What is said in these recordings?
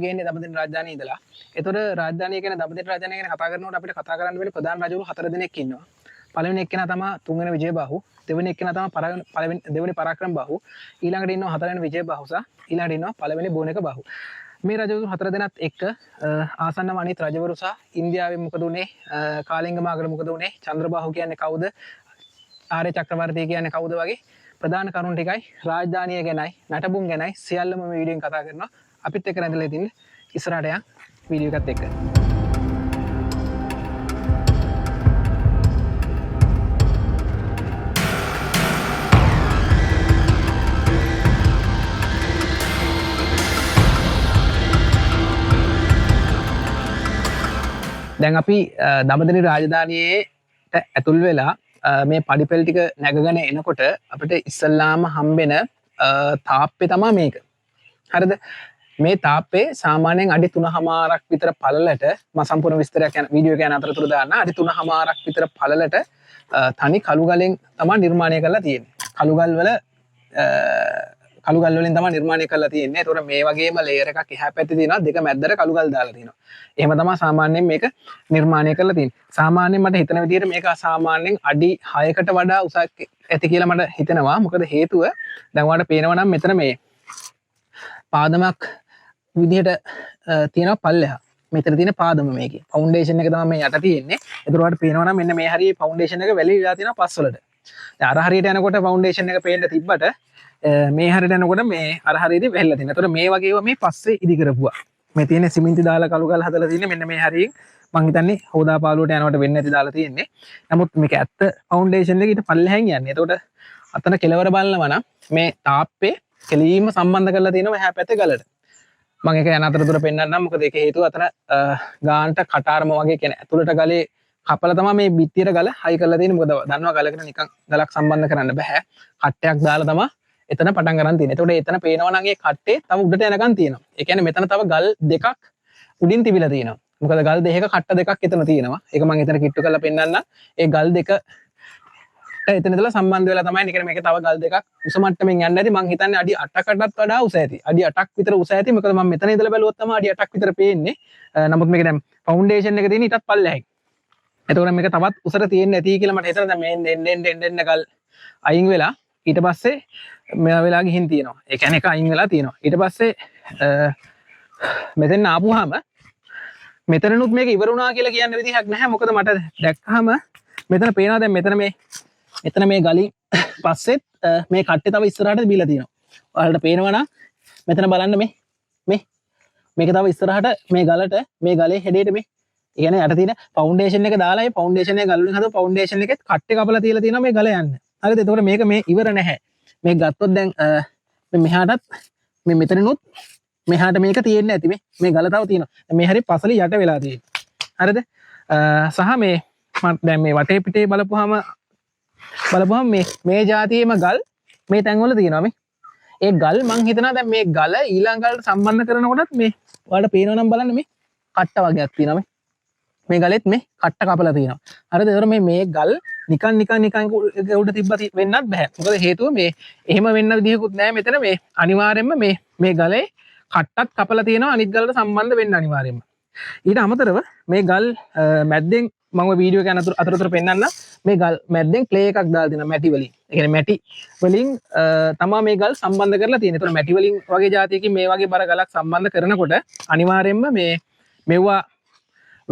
ගේන්නේ දඹදිව රාජධානිය ඉඳලා. ඒතොර රාජධානිය කියන දඹදිව රාජධානිය ගැන කතා කරනකොට අපිට කතා කරන්න වෙන්නේ ප්‍රධාන රජවරු 4 දෙනෙක් ඉන්නවා. පළවෙනි එක්කෙනා තමයි තුන්වෙනි විජයබාහු, දෙවෙනි එක්කෙනා තමයි දෙවෙනි පරාක්‍රමබාහු, ඊළඟට ඉන්නවා හතරවෙනි විජයබාහු සහ ඊළඟට ඉන්නවා පළවෙනි බෝනකබාහු. මේ රජවරු 4 දෙනාත් එක්ක ආසන්නම අනිත් රජවරු සහ ඉන්දියාවේ මොකද උනේ, කාලිංගමාගල මොකද උනේ, චන්ද්‍රබාහු කියන්නේ කවුද, ආර්ය චක්‍රවර්ති කියන්නේ කවුද වගේ ප්‍රධාන කරුණු ටිකයි රාජධානිය ගැනයි නටබුන් ගැනයි සියල්ලම මේ වීඩියෝෙන් කතා කරනවා. අපිත් එක්ක රැඳලා ඉතින් ඉස්සරහට යන් වීඩියෝ එකත් එක්ක. දැන් අපි දඹදිව රාජධානියේ ඇතුල් වෙලා මේ පඩිපෙළ ටික නැගගෙන එනකොට අපිට ඉස්සල්ලාම හම්බෙන තාප්පේ තමයි මේක. හරිද? මේ තාප්පේ සාමාන්‍යයෙන් අඩි 3.5ක් විතර පළලට මම සම්පූර්ණ විස්තරයක් යන වීඩියෝ එක යන අතරතුර දාන්න. අඩි 3.5ක් විතර පළලට තනි කළු ගලෙන් තමයි නිර්මාණය කරලා තියෙන්නේ. කළු ගල් වලින් තමයි නිර්මාණය කරලා තියෙන්නේ. ඒතකොට මේ වගේම ලේයර් එකක් එහා පැත්තේ තියෙනවා, දෙක මැද්දට කළු ගල් දාලා තියෙනවා. එහෙම තමයි සාමාන්‍යයෙන් මේක නිර්මාණය කරලා තියෙන්නේ. සාමාන්‍යයෙන් මට හිතන විදිහට මේක සාමාන්‍යයෙන් අඩි 6කට වඩා උසක් ඇති කියලා මට හිතෙනවා. මොකද හේතුව දැන් ඔයාලට පේනවා නම් මෙතන මේ පාදමක් විදිහට තියෙනවා පල්ලෙහා. මෙතන තියෙන පාදම මේකේ. ෆවුන්ඩේෂන් එක තමයි මේ යට තියෙන්නේ. ඒතකොට ඔයාලට පේනවා නම් මෙන්න මේ හරියේ ෆවුන්ඩේෂන් එක වැලිලා තියෙනවා පස් වලට. දැන් අර හරියට යනකොට ෆවුන්ඩේෂන් එක පේන්න තිබ්බට මේ හරියට යනකොට මේ අර හරියේදී වැහිලා තියෙනවා. ඒතකොට මේ වගේව මේ පස්සේ ඉදි කරපුවා. මේ තියෙන සිමෙන්ති දාලා කළු ගල් හදලා තියෙන්නේ මෙන්න මේ හරියෙන් මං හිතන්නේ හොදා පාළුවට යනකොට වෙන්නේ නැති දාලා තියෙන්නේ. නමුත් මේක ඇත්ත ෆවුන්ඩේෂන් එක ඊට පල්ලෙහෙන් යන්නේ. එතකොට අතන කෙලවර බලනවා නම් මේ තාප්පේ කෙලීම සම්බන්ධ කරලා තියෙනවා එහා පැත්තේ ගලට. මම ඒක යන අතරතුර පෙන්නන්නම්. මොකද ඒක හේතුව අතන ගානට කටාරම වගේ කියන්නේ ඇතුළට ගලේ කපලා තමයි මේ බිත්තියට ගල හයි කරලා තියෙන්නේ. මොකද දන්නවා ගලකට නිකන් ගලක් සම්බන්ධ කරන්න බෑ. කට්ටයක් දාලා තමයි එතන පටන් ගන්න තියෙන්නේ. එතකොට එතන පේනවා නම් ඒ කට්ටේ තව උඩට යනකන් තියෙනවා. ඒ කියන්නේ මෙතන තව ගල් දෙකක් උඩින් තිබිලා තියෙනවා. මොකද ගල් දෙකක කට්ට දෙකක් එතන තියෙනවා. ඒක මම එතන කිට්ටු කරලා පෙන්නන්නම්. ඒ ගල් දෙක එතන ඉඳලා සම්බන්ධ වෙලා තමයි නිකන් මේක තව ගල් දෙකක් උස මට්ටමින් යන්න ඇති. මං හිතන්නේ අඩි 8කටත් වඩා උස ඇති. අඩි 8ක් විතර උස ඇති. මොකද මම මෙතන ඉඳලා බැලුවොත් තමයි අඩි 8ක් විතර පේන්නේ. නමුත් මේක දැන් ෆවුන්ඩේෂන් එක තියෙන ඊටත් පල්ලෙහායි. එතකොට මේක තවත් උසට තියෙන්නේ නැති කියලා මට හිතෙනවා. දැන් මේ එන්න ගල් අයින් වෙලා ඊට පස්සේ මෙයා වෙලා ගිහින් තියෙනවා. ඒ කියන්නේ එක අයින් වෙලා තියෙනවා. ඊට පස්සේ මෙතෙන් ආපුවාම මෙතනනුත් මේක ඉවර වුණා කියලා කියන්න විදිහක් නැහැ. මොකද මට දැක්කහම මෙතන පේනවා දැන් මෙතන මේ ගලින් පස්සෙත් මේ කට්ටේ තව ඉස්සරහට බීලා තියෙනවා. ඔයාලට පේනවා නම් මෙතන බලන්න මේක තව ඉස්සරහට මේ ගලට මේ ගලේ හෙඩේට මේ ඒ කියන්නේ යට තියෙන ෆවුන්ඩේෂන් එක දාලා ඒ ෆවුන්ඩේෂන් එක ගල් වලින් හදපු ෆවුන්ඩේෂන් එකෙත් කට්ටේ කපලා තියලා තියෙනවා මේ ගල යන්න. හරිද? එතකොට මේක මේ ඉවර නැහැ. මේක ගත්තොත් දැන් මෙහාටත් මේ මෙතනනොත් මෙහාට මේක තියෙන්නේ නැති මේ ගල තව තියෙනවා. මේ හරිය පසලි යට වෙලා තියෙන්නේ. හරිද? සහ මේ දැන් මේ වටේ පිටේ බලපුවාම මේ જાතියේම ගල් මේ තැන්වල තියෙනවා මේ. ඒ ගල් මං හිතනවා දැන් මේ ගල ඊළඟ ගලට සම්බන්ධ කරනකොටත් මේ ඔයාලට පේනවා නම් බලන්න මේ කට්ට වගේක් තියෙනවා මේ ගලෙත් මේ කට්ට කපලා තියෙනවා. හරිද? ඒතර මේ ගල් නිකන් උඩ තිබ්බ වෙන්නත් බෑ. මොකද හේතුව මේ එහෙම වෙන්න විදිහකුත් නැහැ මෙතන. මේ අනිවාර්යයෙන්ම මේ ගලේ කට්ටත් කපලා තියෙනවා අනිත් ගලට සම්බන්ධ වෙන්න අනිවාර්යයෙන්ම. ඊට අමතරව මේ ගල් මැද්දෙන් මම වීඩියෝ එක අතරතුර පෙන්නන්න මේ ගල් මැද්දෙන් ක්ලේ එකක් දාලා තියෙනවා මැටි වලින්. ඒ කියන්නේ මැටි වලින් තමයි මේ ගල් සම්බන්ධ කරලා තියෙන්නේ. ඒතර මැටි වලින් වගේ જાතියකින් මේ වගේ බර ගලක් සම්බන්ධ කරනකොට අනිවාර්යයෙන්ම මෙවුවා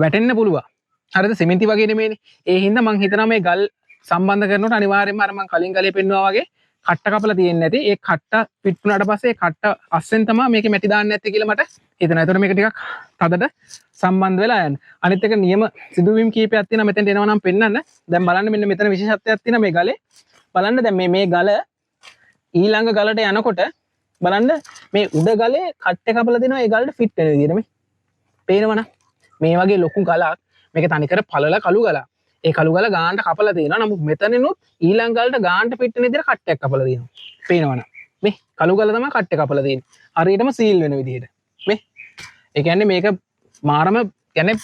වැටෙන්න පුළුවන්. හරිද? සිමෙන්ති වගේ නෙමෙයිනේ. ඒ හින්දා මං හිතනවා මේ ගල් සම්බන්ධ කරනකොට අනිවාර්යයෙන්ම අර මං කලින් ගලේ පෙන්නුවා වගේ කට්ට කපලා තියෙන්නේ නැති. ඒ කට්ට පිට වුණාට පස්සේ ඒ කට්ට අස්සෙන් තමයි මේකේ මැටි දාන්න නැත්තේ කියලා මට හිතෙනවා. ඒතර මේක ටිකක් තදට සම්බන්ධ වෙලා යන්න. අනිත් එක නියම සිදුවීම් කීපයක් තියෙනවා මෙතෙන්ට එනවා නම් පෙන්වන්න. දැන් බලන්න මෙන්න මෙතන විශේෂත්වයක් තියෙනවා මේ ගලේ. බලන්න දැන් මේ ගල ඊළඟ ගලට යනකොට බලන්න මේ උඩ ගලේ කට්ට කපලා දෙනවා ඒ ගලට ෆිට වෙන විදිහට මේ. පේනවනම් මේ වගේ ලොකු ගලක් මේක තනිකර පළල කළු ගලක්. ඒ කළු ගල ගානට කපලා තියෙනවා. නමුත් මෙතනිනුත් ඊළඟ ගලට ගානට පිට වෙන විදිහට කට්ටයක් කපලා තියෙනවා. පේනවනම් මේ කළු ගල තමයි කට්ටේ කපලා තියෙන්නේ. හරියටම සීල් වෙන විදිහට. මේ ඒ කියන්නේ මේක මාරම කියන්නේ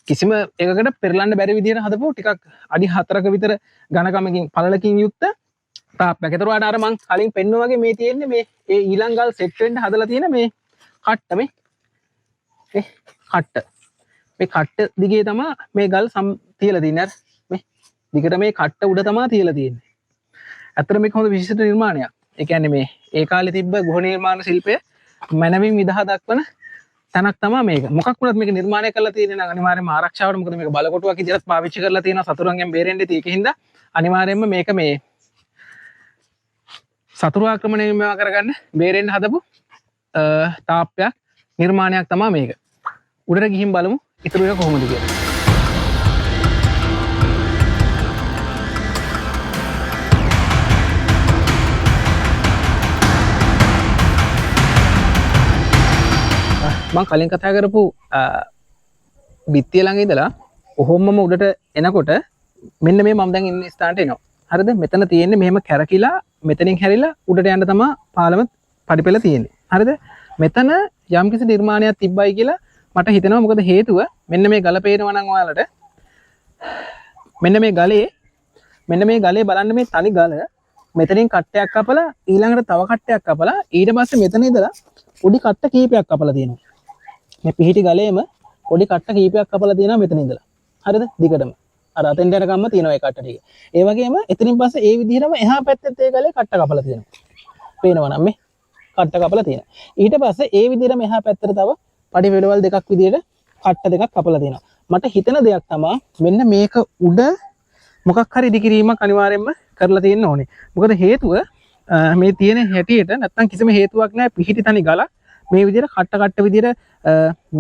කිසිම එකකට පෙරලන්න බැරි විදිහට හදපුව ටිකක් අඩි 4ක විතර ඝනකමකින් පළලකින් යුක්ත තාප්පයක්. ඒතර වලට අර මං කලින් පෙන්නුවා වගේ මේ තියෙන්නේ මේ ඒ ඊළඟ ගල් සෙට් වෙන්න හදලා තියෙන මේ කට්ට මේ කට්ට. මේ කට්ට දිගේ තමයි මේ ගල් තියලා තියෙන්නේ. මේ දිගට මේ කට්ට උඩ තමයි තියලා තියෙන්නේ. ඇත්තට මේක හොඳ විශිෂ්ට නිර්මාණයක්. ඒ කියන්නේ මේ ඒ කාලේ තිබ්බ ගෘහ නිර්මාණ ශිල්පය මනමින් විදහා දක්වන තැනක් තමයි මේක. මොකක් වුණත් මේක නිර්මාණය කරලා තියෙන්නේ නම් අනිවාර්යයෙන්ම ආරක්ෂාවට. මොකද මේක බලකොටුවක් විදිහට පාවිච්චි කරලා තියෙනවා සතුරුන්ගෙන් බේරෙන්න ඉතින් ඒකින්ද අනිවාර්යයෙන්ම මේක මේ සතුරු ආක්‍රමණයෙන් මේවා කරගන්න බේරෙන්න හදපු තාප්පයක් නිර්මාණයක් තමයි මේක. උඩට ගිහින් බලමු ඉතුරු එක කොහොමද කියලා. මම කලින් කතා කරපු බිත්තිය ළඟ ඉඳලා ඔහොමම උඩට එනකොට මෙන්න මේ මම දැන් ඉන්න ස්ථානට එනවා. හරිද? මෙතන තියෙන්නේ මෙහෙම කැරකිලා මෙතනින් හැරිලා උඩට යන්න තමයි පාලම පඩිපෙළ තියෙන්නේ. හරිද? මෙතන යම්කිසි නිර්මාණයක් තිබ්බයි කියලා මට හිතෙනවා. මොකද හේතුව මෙන්න මේ ගල පේනවා නම් ඔයාලට මෙන්න මේ ගලේ බලන්න මේ තනි ගල මෙතනින් කට්ටයක් කපලා ඊළඟට තව කට්ටයක් කපලා ඊට පස්සේ මෙතන ඉඳලා පොඩි කට්ට කීපයක් කපලා තියෙනවා. මේ පිහිටි ගලේම පොඩි කට්ට කීපයක් කපලා තියෙනවා මෙතන ඉඳලා. හරිද? දිගටම. අර අතෙන්ට යනකම්ම තියෙනවා ඒ කට්ට ටික. ඒ වගේම එතනින් පස්සේ ඒ විදිහටම එහා පැත්තෙත් ඒ ගලේ කට්ට කපලා තියෙනවා. පේනවා නම් මේ කට්ට කපලා තියෙනවා. ඊට පස්සේ ඒ විදිහටම එහා පැත්තට තව පඩි වෙලවල් දෙකක් විදිහට කට්ට දෙකක් කපලා තියෙනවා. මට හිතෙන දෙයක් තමයි මෙන්න මේක උඩ මොකක් හරි ඉදිකිරීමක් අනිවාර්යයෙන්ම කරලා තියෙන්න ඕනේ. මොකද හේතුව මේ තියෙන හැටියට නැත්තම් කිසිම හේතුවක් නැහැ පිහිටි තනි ගල මේ විදිහට කට්ට විදිහට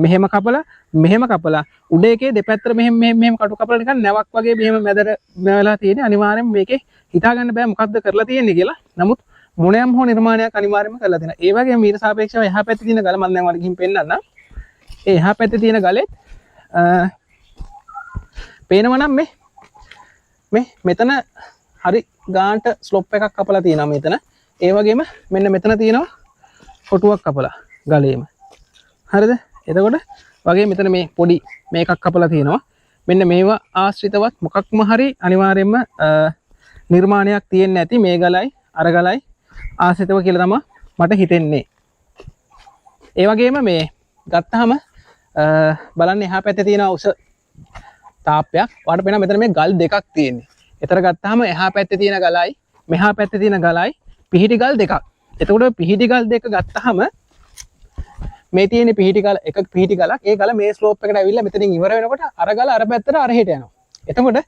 මෙහෙම කපලා උඩ එකේ දෙපැත්තට මෙහෙම කටු කපලා නිකන් නැවක් වගේ මෙහෙම මැදට වෙලා තියෙන්නේ. අනිවාර්යයෙන් මේකේ හිතා ගන්න බෑ මොකද්ද කරලා තියෙන්නේ කියලා. නමුත් මොනෑම් හෝ නිර්මාණයක් අනිවාර්යයෙන්ම කරලා තියෙනවා. ඒ වගේම ඊට සාපේක්ෂව එහා පැත්තේ තියෙන ගල මම දැන් ඔයාලට ගිහින් පෙන්නන්නම්. ඒ එහා පැත්තේ තියෙන ගලෙත් පේනවා නම් මෙතන හරි ගානට ස්ලොප් එකක් කපලා තියෙනවා මෙතන. ඒ වගේම මෙන්න මෙතන තියෙනවා කොටුවක් කපලා ගලේම. හරිද? එතකොට වගේ මෙතන මේ පොඩි මේකක් කපලා තියෙනවා. මෙන්න මේවා ආශ්‍රිතවත් මොකක්ම හරි අනිවාර්යයෙන්ම නිර්මාණයක් තියෙන්නේ නැති මේ ගලයි අර ගලයි ආශ්‍රිතව කියලා තමයි මට හිතෙන්නේ. ඒ වගේම මේ ගත්තාම බලන්න එහා පැත්තේ තියෙන උස තාප්පයක්. ඔයාලට පේනවා මෙතන මේ ගල් දෙකක් තියෙන්නේ. එතන ගත්තාම එහා පැත්තේ තියෙන ගලයි මෙහා පැත්තේ තියෙන ගලයි පිහිටි ගල් දෙකක්. එතකොට පිහිටි ගල් දෙක ගත්තාම මේ තියෙන පිහිටි ගල එක පිහිටි ගලක්. ඒ ගල මේ ස්ලෝප් එකට ඇවිල්ලා මෙතනින් ඉවර වෙනකොට අර ගල අර පැත්තට අර හෙට යනවා. එතකොට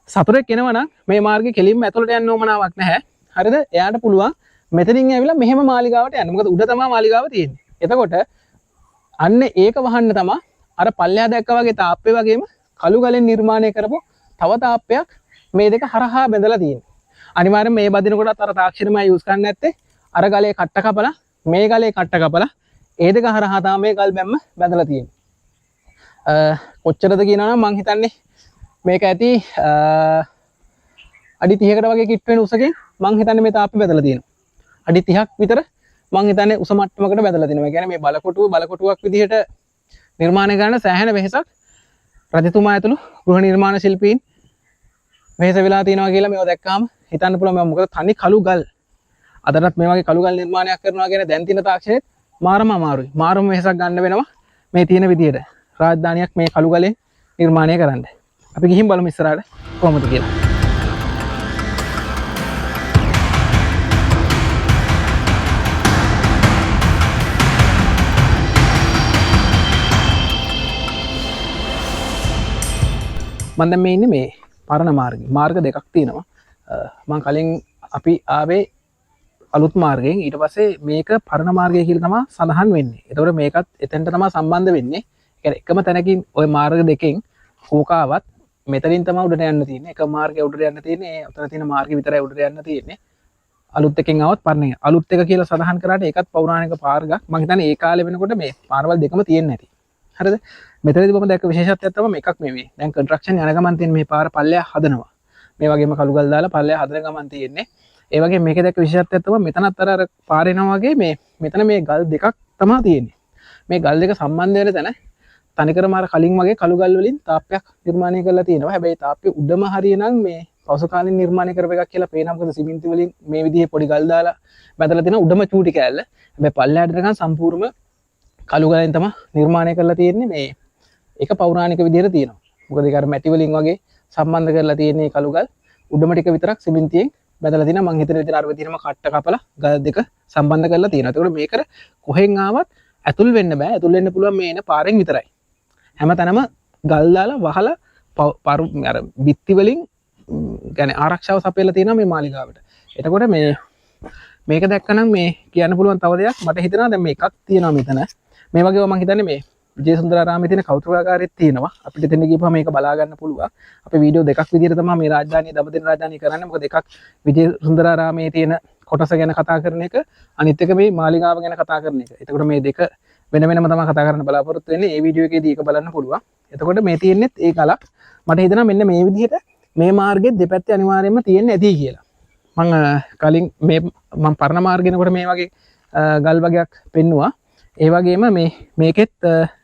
සතුරෙක් එනවා නම් මේ මාර්ගේ කෙලින්ම ඇතුළට යන්න ඕමනාවක් නැහැ. හරිද? එයාට පුළුවන් මෙතනින් ඇවිල්ලා මෙහෙම මාලිගාවට යන්න. මොකද උඩ තමයි මාලිගාව තියෙන්නේ. එතකොට අන්න ඒක වහන්න තමයි අර පල්ලෙහා දැක්කා වගේ තාප්පේ වගේම කළු ගලෙන් නිර්මාණය කරපු තව තාප්පයක් මේ දෙක හරහා බැඳලා තියෙන්නේ. අනිවාර්යයෙන් මේ බදිනකොටත් අර තාක්ෂණමයි යූස් කරන්නේ නැත්තේ අර ගලේ කට්ට කපලා මේ ගලේ කට්ට කපලා ඒ දෙක හරහා තමයි මේ ගල් බැම්ම බැඳලා තියෙන්නේ. කොච්චරද කියනවා නම් මං හිතන්නේ මේක ඇති අඩි 30කට වගේ කිට් වෙන උසකින් මං හිතන්නේ මේ තාප්පේ බැඳලා තියෙනවා. අඩි 30ක් විතර මං හිතන්නේ උස මට්ටමකට බැඳලා තියෙනවා. ඒ කියන්නේ මේ බලකොටුවක් විදිහට නිර්මාණය කරන සෑහෙන වෙහසක් රජතුමා ඇතුළු ගෘහ නිර්මාණ ශිල්පීන් වෙහස වෙලා තියෙනවා කියලා මේව දැක්කාම හිතන්න පුළුවන්. මම මොකද තනි කළු ගල් අදටත් මේ වගේ කළු ගල් නිර්මාණයක් කරනවා කියන දැන් තියෙන තාක්ෂණෙත් මාරම අමාරුයි. මාරම වෙහසක් ගන්න වෙනවා මේ තියෙන විදිහට රාජධානියක් මේ කළු ගලෙන් නිර්මාණය කරන්න. අපි ගිහින් බලමු ඉස්සරහට කොහොමද කියලා. මම දැන් මේ ඉන්නේ මේ පරණ මාර්ගය. මාර්ග දෙකක් තියෙනවා. මම කලින් අපි ආවේ අලුත් මාර්ගයෙන්. ඊට පස්සේ මේක පරණ මාර්ගය කියලා තමයි සඳහන් වෙන්නේ. ඒතකොට මේකත් එතෙන්ට තමයි සම්බන්ධ වෙන්නේ. ඒ කියන්නේ එකම තැනකින් ওই මාර්ග දෙකෙන් කෝකාවත් මෙතනින් තමයි උඩට යන්න තියෙන්නේ. එක මාර්ගය උඩට යන්න තියෙන්නේ. ඔතන තියෙන මාර්ගය විතරයි උඩට යන්න තියෙන්නේ. අලුත් එකෙන් આવත් පරණ එක. අලුත් එක කියලා සඳහන් කරාට ඒකත් පෞරාණික පාර්ගයක්. මම හිතන්නේ ඒ කාලේ වෙනකොට මේ පාරවල් දෙකම තියෙන්නේ නැති. හරිද? මෙතනදී මම දැක්ක විශේෂත්වයක් තමයි එකක් මේ දැන් කන්ස්ට්‍රක්ෂන් යන ගමන් තියෙන මේ පාර පල්ලෙහා හදනවා. මේ වගේම කළු ගල් දාලා පල්ලෙහා හදන ගමන් තියෙන්නේ. ඒ වගේ මේකේ දැක්ක විශේෂත්වයක් තමයි මෙතනත් අර පාර එනවා වගේ මෙතන මේ ගල් දෙකක් තමයි තියෙන්නේ. මේ ගල් දෙක සම්බන්ධ වෙන තැන තනිකරම අර කලින් වගේ කළු ගල් වලින් තාප්පයක් නිර්මාණය කරලා තියෙනවා. හැබැයි තාප්පේ උඩම හරියනම් මේ පසු කාලින් නිර්මාණය කරපු එකක් කියලා පේනවා. මොකද සිමෙන්ති වලින් මේ විදිහේ පොඩි ගල් දාලා බැඳලා තියෙන උඩම චූටි කෑල්ල. හැබැයි පල්ලෙහාට නිකන් සම්පූර්ණ කළු ගලෙන් තමයි නිර්මාණය කරලා තියෙන්නේ. මේ ඒක පෞරාණික විදිහට තියෙනවා. මොකද ඒක අර මැටි වලින් වගේ සම්බන්ධ කරලා තියෙන්නේ කළු ගල්. උඩම ටික විතරක් සිමෙන්තියෙන් බැදලා තියෙනවා. මං හිතන විදිහට අර විදිහටම කට්ට කපලා ගල් දෙක සම්බන්ධ කරලා තියෙනවා. ඒකෝට මේකට කොහෙන් ආවත් ඇතුල් වෙන්න බෑ. ඇතුල් වෙන්න පුළුවන් මේ එන පාරෙන් විතරයි. හැමතැනම ගල් දාලා වහලා අර බිත්ති වලින් يعني ආරක්ෂාව සපයලා තියෙනවා මේ මාලිගාවට. එතකොට මේක දැක්කනම් මේ කියන්න පුළුවන් තව දෙයක් මට හිතෙනවා දැන් මේ එකක් තියෙනවා මෙතන. මේ වගේම මම හිතන්නේ මේ විජේසුන්දරාරාමයේ තියෙන කෞතුකාගාරෙත් තියෙනවා. අපිට එතන ගිහපුවම මේක බලා ගන්න පුළුවන්. අපි වීඩියෝ දෙකක් විදිහට තමයි මේ රාජධානිය දඹදෙන රාජධානිය කරන්නේ. මොකද එකක් විජේසුන්දරාරාමයේ තියෙන කොටස ගැන කතා කරන එක, අනිත් එක මේ මාලිගාව ගැන කතා කරන එක. එතකොට මේ දෙක වෙන වෙනම තමයි කතා කරන්න බලාපොරොත්තු වෙන්නේ. මේ වීඩියෝ එකේදී ඒක බලන්න පුළුවන්. එතකොට මේ තියෙන්නේත් ඒ කලක්. මට හිතෙනවා මෙන්න මේ විදිහට මේ මාර්ගෙත් දෙපැත්තේ අනිවාර්යයෙන්ම තියෙන්න ඇති කියලා. මම කලින් මම පරණ මාර්ගෙනකොට මේ වගේ ගල් වගේක් පෙන්නුවා. ඒ වගේම මේකෙත්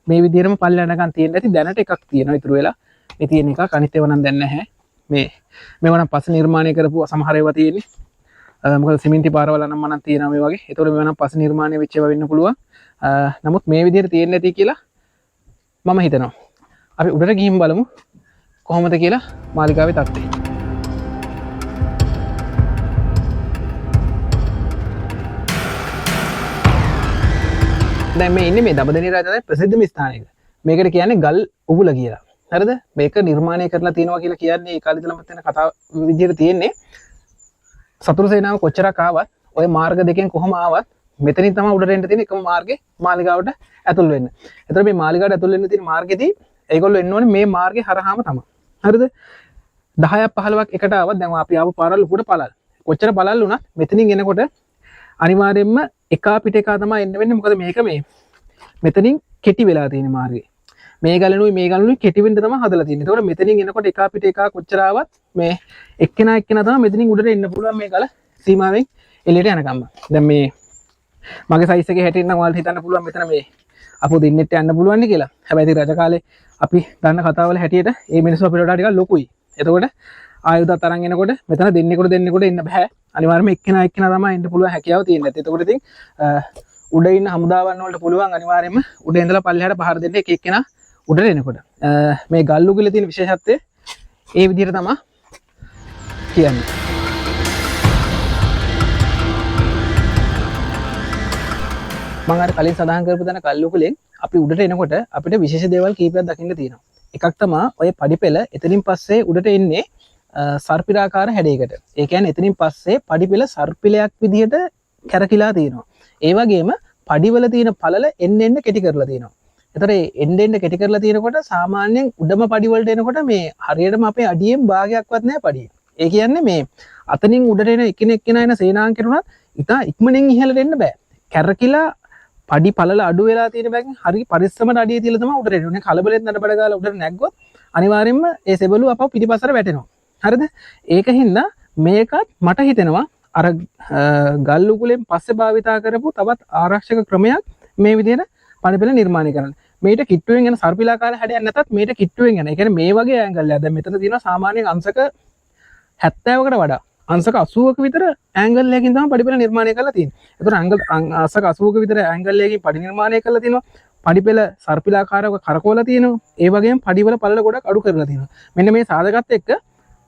මේ විදිහටම පල්ලෙනකන් තියෙන්න ඇති. දැනට එකක් තියෙනවා ඉතුරු වෙලා. මේ තියෙන එකක් අනිත් ඒවා නම් දැන් නැහැ. මේව නම් පස්සේ නිර්මාණය කරපු සමහර ඒවා තියෙන්නේ. මොකද සිමෙන්ති පාරවල නම් මනම් තියෙනවා මේ වගේ. ඒතකොට මේව නම් පස්සේ නිර්මාණය වෙච්ච ඒවා වෙන්න පුළුවන්. නමුත් මේ විදිහට තියෙන්න ඇති කියලා මම හිතනවා. අපි උඩට ගිහින් බලමු කොහොමද කියලා මාලිගාවේ තත්ත්වය. දැන් මේ ඉන්නේ මේ දඹදෙණිය රාජධානියේ ප්‍රසිද්ධම ස්ථානයක. මේකට කියන්නේ ගල් උගුල කියලා. හරිද? මේක නිර්මාණය කරලා තියෙනවා කියලා කියන්නේ ඒ කාලේ ඉඳලම තියෙන කතාව විදිහට තියෙන්නේ. සතුරු සේනාව කොච්චරක් ආවත් ওই මාර්ග දෙකෙන් කොහොම ආවත් මෙතනින් තමයි උඩට එන්න තියෙන එකම මාර්ගේ මාලිගාවට ඇතුල් වෙන්න. ඒතර මේ මාලිගාවට ඇතුල් වෙන්න තියෙන මාර්ගෙදී ඒගොල්ලෝ එන්න ඕනේ මේ මාර්ගේ හරහාම තමයි. හරිද? 10ක් 15ක් එකට ආවත් දැන් අපි ආපු පාරවල් උඩ පළල්. කොච්චර පළල් වුණත් මෙතනින් එනකොට අනිවාර්යයෙන්ම එකා පිට එකා තමයි එන්න වෙන්නේ. මොකද මේක මෙතනින් කෙටි වෙලා තියෙන මාර්ගය. මේ ගලනුයි කෙටි වෙන්න තමයි හදලා තියෙන්නේ. ඒතකොට මෙතනින් එනකොට එකා පිට එකා කොච්චර ආවත් මේ එක්කෙනා තමයි මෙතනින් උඩට එන්න පුළුවන් මේ ගල සීමාවෙන් එළියට යනකම්. දැන් මේ මගේ සයිස් එකේ හැටින් නම් ඔයාලට හිතන්න පුළුවන් මෙතන මේ අපෝ දෙන්නෙත් යන්න පුළුවන් නේ කියලා. හැබැයි ඉතින් රජ කාලේ අපි දන්න කතාවල හැටියට මේ මිනිස්සු අපිට වඩා ටිකක් ලොකුයි. එතකොට ආයුධත් අරන් එනකොට මෙතන දෙන්නෙකුට එන්න බෑ. අනිවාර්යයෙන්ම එක්කෙනා තමයි එන්න පුළුවන් හැකියාව තියෙන්නේ. එතකොට ඉතින් උඩ ඉන්න හමුදාවන් වලට පුළුවන් අනිවාර්යයෙන්ම උඩ ඉඳලා පල්ලෙහාට පහර දෙන්න එක එක්කෙනා උඩට එනකොට. මේ ගල් උගුලේ තියෙන විශේෂත්වය ඒ විදිහට තමයි කියන්නේ. මම අර කලින් සඳහන් කරපු දන ගල් උගුලෙන් අපි උඩට එනකොට අපිට විශේෂ දේවල් කීපයක් දකින්න තියෙනවා. එකක් තමයි ඔය පඩිපෙළ එතනින් පස්සේ උඩට එන්නේ සර්පිලාකාර හැඩයකට. ඒ කියන්නේ එතනින් පස්සේ පඩිපෙළ සර්පිලයක් විදිහට කැරකිලා තියෙනවා. ඒ වගේම පඩිවල තියෙන පළල එන්න කෙටි කරලා තියෙනවා. ඒතර එන්න කෙටි කරලා තියෙනකොට සාමාන්‍යයෙන් උඩම පඩි වලට එනකොට මේ හරියටම අපේ අඩියෙන් භාගයක්වත් නැහැ පඩිය. ඒ කියන්නේ මේ අතනින් උඩට එන එකිනෙක එන සේනාංකේ උනත් ඉතා ඉක්මනින් ඉහළට එන්න බෑ. කැරකිලා පඩි පළල අඩු වෙලා තියෙන බැගින් හරි පරිස්සමට අඩිය තියලා තමයි උඩට එන්නේ. කලබලෙන් නඩබඩ ගාලා උඩට නැග්ගොත් අනිවාර්යයෙන්ම ඒ සෙබළු අපව පිටිපස්සට වැටෙනවා. හරිද? ඒකින්ද මේකත් මට හිතෙනවා අර ගල් උගුලෙන් පස්සේ භාවිතා කරපු තවත් ආරක්ෂක ක්‍රමයක් මේ විදිහට පඩිපෙළ නිර්මාණය කරන්න. මේට කිට්ටුවෙන් යන සර්පිලාකාර හැඩයක් නැතත් මේට කිට්ටුවෙන් යන. ඒ කියන්නේ මේ වගේ ඇන්ගල් එකක්. දැන් මෙතන තියෙනවා සාමාන්‍යයෙන් අංශක 70කට වඩා අංශක 80ක විතර ඇන්ගල් එකකින් තමයි පඩිපෙළ නිර්මාණය කරලා තියෙන්නේ. ඒතර අංශක 80ක විතර ඇන්ගල් එකකින් පඩි නිර්මාණය කරලා තිනවා. පඩිපෙළ සර්පිලාකාරව කරකවලා තියෙනවා. ඒ වගේම පඩිවල පළල ගොඩක් අඩු කරලා තියෙනවා. මෙන්න මේ සාධකත් එක්ක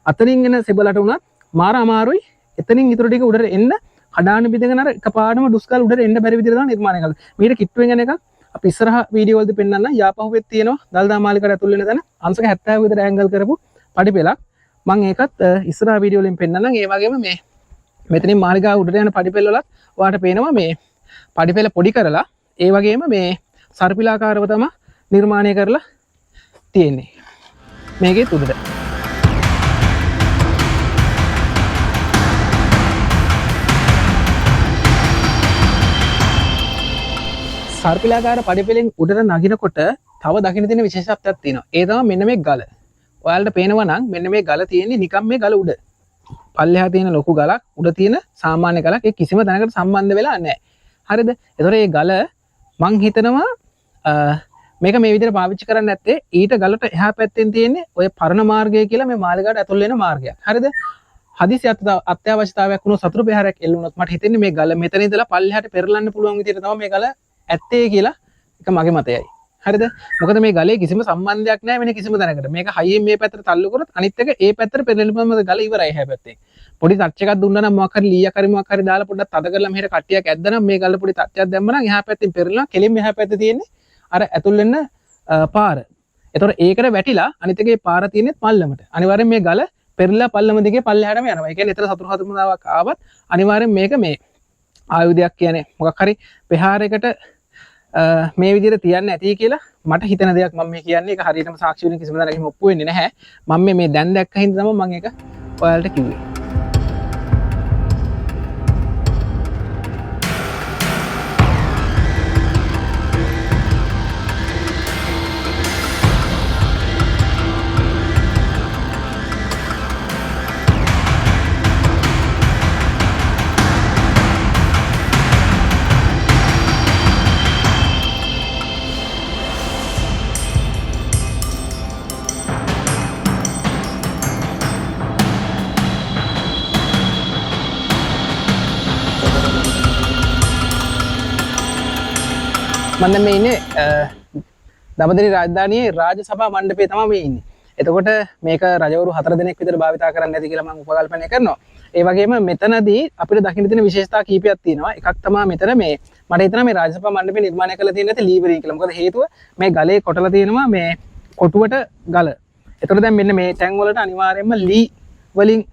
අතනින් එන සෙබළට උනත් මාර අමාරුයි. එතනින් ඉතුරු ටික උඩට එන්න කඩාන බිඳගෙන අර එකපාරටම ඩුස්කල් උඩට එන්න බැරි විදිහට තමයි නිර්මාණය කරලා. මේක කිට්ටුවෙන් යන එකක් අපි ඉස්සරහ වීඩියෝ වලදී පෙන්නන්න යාපහුවෙත් තියෙනවා දල්දා මාලිකට ඇතුල් වෙන තැන අංශක 70 විතර ඇන්ගල් කරපු පඩිපෙළක්. මම ඒකත් ඉස්සරහ වීඩියෝ වලින් පෙන්නන්නම්. ඒ වගේම මේ මෙතනින් මාලිගාව උඩට යන පඩිපෙළ වලත් ඔයාලට පේනවා මේ පඩිපෙළ පොඩි කරලා ඒ වගේම මේ සර්පිලාකාරව තමයි නිර්මාණය කරලා තියෙන්නේ. මේකෙත් උඩට සර්පිලාකාර පඩිපෙළෙන් උඩට නගිනකොට තව දකින්න තියෙන විශේෂත්වයක් තියෙනවා. ඒ තමයි මෙන්න මේ ගල. ඔයාලට පේනවා නම් මෙන්න මේ ගල තියෙන්නේ නිකම් මේ ගල උඩ. පල්ලෙහා තියෙන ලොකු ගලක් උඩ තියෙන සාමාන්‍ය ගලක් ඒ කිසිම තැනකට සම්බන්ධ වෙලා නැහැ. හරිද? ඒතකොට මේ ගල මං හිතනවා මේක මේ විදිහට පාවිච්චි කරන්නේ නැත්තේ ඊට ගලට එහා පැත්තෙන් තියෙන්නේ ඔය පරණ මාර්ගය කියලා මේ මාලිගාවට ඇතුල් වෙන මාර්ගයක්. හරිද? හදිසි අත්‍යවශ්‍යතාවයක් වුණොත් සතුරු පෙරහැරයක් එල්ලුණොත් මට හිතෙන්නේ මේ ගල මෙතන ඉඳලා පල්ලෙහාට පෙරලන්න පුළුවන් විදිහට තමයි මේ ගල ඇත්තේ කියලා එක මගේ මතයයි. හරිද? මොකද මේ ගලේ කිසිම සම්බන්ධයක් නැහැ වෙන කිසිම තැනකට. මේක හයියෙන් මේ පැත්තට තල්ලු කරොත් අනිත් එක ඒ පැත්තට පෙරලෙනපම ගල ඉවරයි හැ පැත්තේ. පොඩි ටච් එකක් දුන්නා නම් මොකක් හරි ලීයක් හරි මොකක් හරි දාලා පොඩ්ඩක් තද කරලා මෙහෙට කට්ටියක් ඇද්දනම් මේ ගල පොඩි ටච් එකක් දැම්ම නම් එහා පැත්තෙන් පෙරලනවා. කෙලින්ම එහා පැත්තේ තියෙන්නේ අර ඇතුල් වෙන්න පාර. ඒතකොට ඒකට වැටිලා අනිත් එකේ පාර තියෙන්නේ පල්ලමට. අනිවාර්යෙන් මේ ගල පෙරලා පල්ලම දිගේ පල්ලෙහාටම යනවා. ඒ කියන්නේ එතන සතුරු හතුරුදාවක් ආවත් අනිවාර්යෙන් මේක මේ ආයුධයක් කියන්නේ මොකක් හරි ප්‍රහාරයකට මේ විදිහට තියන්න ඇති කියලා මට හිතන දෙයක් මම මේ කියන්නේ. ඒක හරියටම සාක්ෂි වලින් කිසිම දැනකින් ඔප්පු වෙන්නේ නැහැ. මම මේ දැන් දැක්ක හින්දා තමයි මම ඒක ඔයාලට කිව්වේ. මම මේ ඉන්නේ දඹදිවි රාජධානියේ රාජසභා මණ්ඩපයේ තමයි මේ ඉන්නේ. එතකොට මේක රජවරු 4 දෙනෙක් විතර භාවිතා කරන්න ඇති කියලා මම උපකල්පනය කරනවා. ඒ වගේම මෙතනදී අපිට දකින්න තියෙන විශේෂතා කීපයක් තියෙනවා. එකක් තමයි මෙතන මේ මට හිතෙනවා මේ රාජසභා මණ්ඩපය නිර්මාණය කරලා තියෙන ඇති ලීවරින් කියලා. මොකද හේතුව මේ ගලේ කොටලා තියෙනවා මේ කොටුවට ගල. එතකොට දැන් මෙන්න මේ ටැංක් වලට අනිවාර්යයෙන්ම ලී වලින්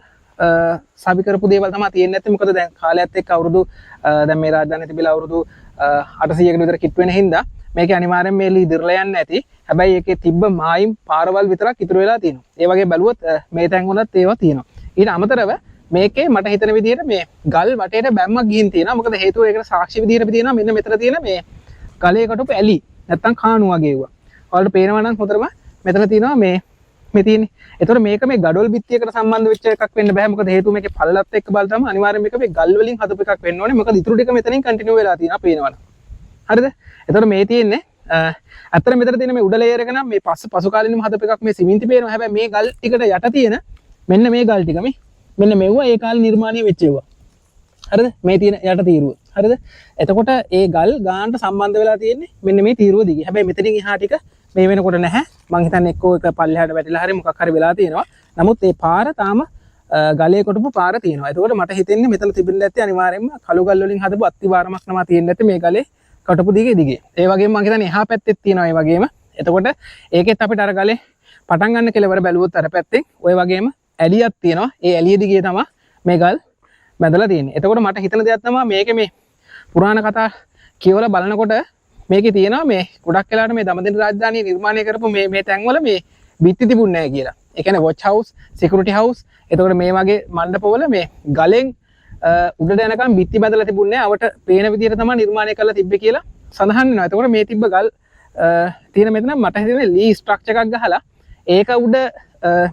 සාපි කරපු දේවල් තමයි තියෙන්නේ නැත්තේ. මොකද දැන් කාලයත් එක්ක අවුරුදු දැන් මේ රාජධානිය තිබිලා අවුරුදු 800කට විතර කිට් වෙන හින්දා මේක අනිවාර්යෙන් මේ ලී දිර්ලා යන්නේ නැති. හැබැයි ඒකේ තිබ්බ මායිම් පාරවල් විතරක් ඉතුරු වෙලා තියෙනවා. ඒ වගේ බැලුවොත් මේ තැන් වලත් ඒවා තියෙනවා. ඊට අමතරව මේකේ මට හිතන විදිහට මේ ගල් වටේට බැම්මක් ගිහින් තියෙනවා. මොකද හේතුව ඒකට සාක්ෂි විදිහට තියෙනවා මෙන්න මෙතන තියෙන මේ ගලේ කටුප ඇලි නැත්තම් කාණු වගේ ඒවා. ඔයාලට පේනවා නම් හොඳටම මෙතන තියෙනවා මේ තියෙන්නේ. ඒතකොට මේක මේ ගඩොල් බිත්තියකට සම්බන්ධ වෙච්ච එකක් වෙන්න බෑ. මොකද හේතුව මේකේ පල්ලත් එක්ක බලද්දම අනිවාර්යෙන් මේක මේ ගල් වලින් හදපු එකක් වෙන්න ඕනේ. මොකද ඉතුරු ටික මෙතනින් කන්ටිනියු වෙලා තියෙනවා පේනවනේ. හරිද? එතකොට මේ තියෙන්නේ අතර මෙතන තියෙන මේ උඩ ලේයර් එක නම් මේ පසු කාලිනම හදපු එකක් මේ සිමෙන්ති පේනවා. හැබැයි මේ ගල් ටිකට යට තියෙන මෙන්න මේ ගල් ටික මෙන්න මෙව්වා ඒ කාලේ නිර්මාණය වෙච්ච ඒවා. හරිද? මේ තියෙන යට තීරුව. හරිද? එතකොට ඒ ගල් ගානට සම්බන්ධ වෙලා තියෙන්නේ මෙන්න මේ තීරුව දිගේ. හැබැයි මෙතනින් එහා ටික මේ වෙනකොට නැහැ. මං හිතන්නේ එක්කෝ එක පල්ලෙහාට වැටිලා හරි මොකක් හරි වෙලා තියෙනවා. නමුත් ඒ පාර තාම ගලේ කොටපු පාර තියෙනවා. එතකොට මට හිතෙන්නේ මෙතන තිබෙන්න ඇත්තේ අනිවාර්යයෙන්ම කළු ගල් වලින් හදපු අත්තිවාරමක් තමයි තියෙන්න ඇත්තේ මේ ගලේ කොටපු දිගේ. ඒ වගේම මං හිතන්නේ එහා පැත්තෙත් තියෙනවා ඒ වගේම. එතකොට ඒකෙත් අපිට අර ගලේ පටන් ගන්න කෙලවර බැලුවොත් අර පැත්තෙන් ওই වගේම ඇලියක් තියෙනවා. ඒ ඇලිය දිගේ තමයි මේ ගල් බැඳලා තියෙන්නේ. එතකොට මට හිතන දෙයක් තමයි මේකේ මේ පුරාණ කතා කියවලා බලනකොට මේකේ තියෙනවා මේ ගොඩක් වෙලාවට මේ දඹදිවි රාජධානිය නිර්මාණය කරපු මේ තැන්වල මේ බිත්ති තිබුණේ නැහැ කියලා. ඒ කියන්නේ වොච් හවුස්, සිකියුරිටි හවුස්. එතකොට මේ වගේ මණ්ඩපවල මේ ගලෙන් උඩට යනකම් බිත්ති බැඳලා තිබුණේ නැහැ. අවට පේන විදිහට තමයි නිර්මාණය කරලා තිබ්බේ කියලා සඳහන් වෙනවා. එතකොට මේ තිබ්බ ගල් තියෙන මෙතන මට හිතෙන්නේ ලී ස්ට්‍රක්චර් එකක් ගහලා ඒක උඩ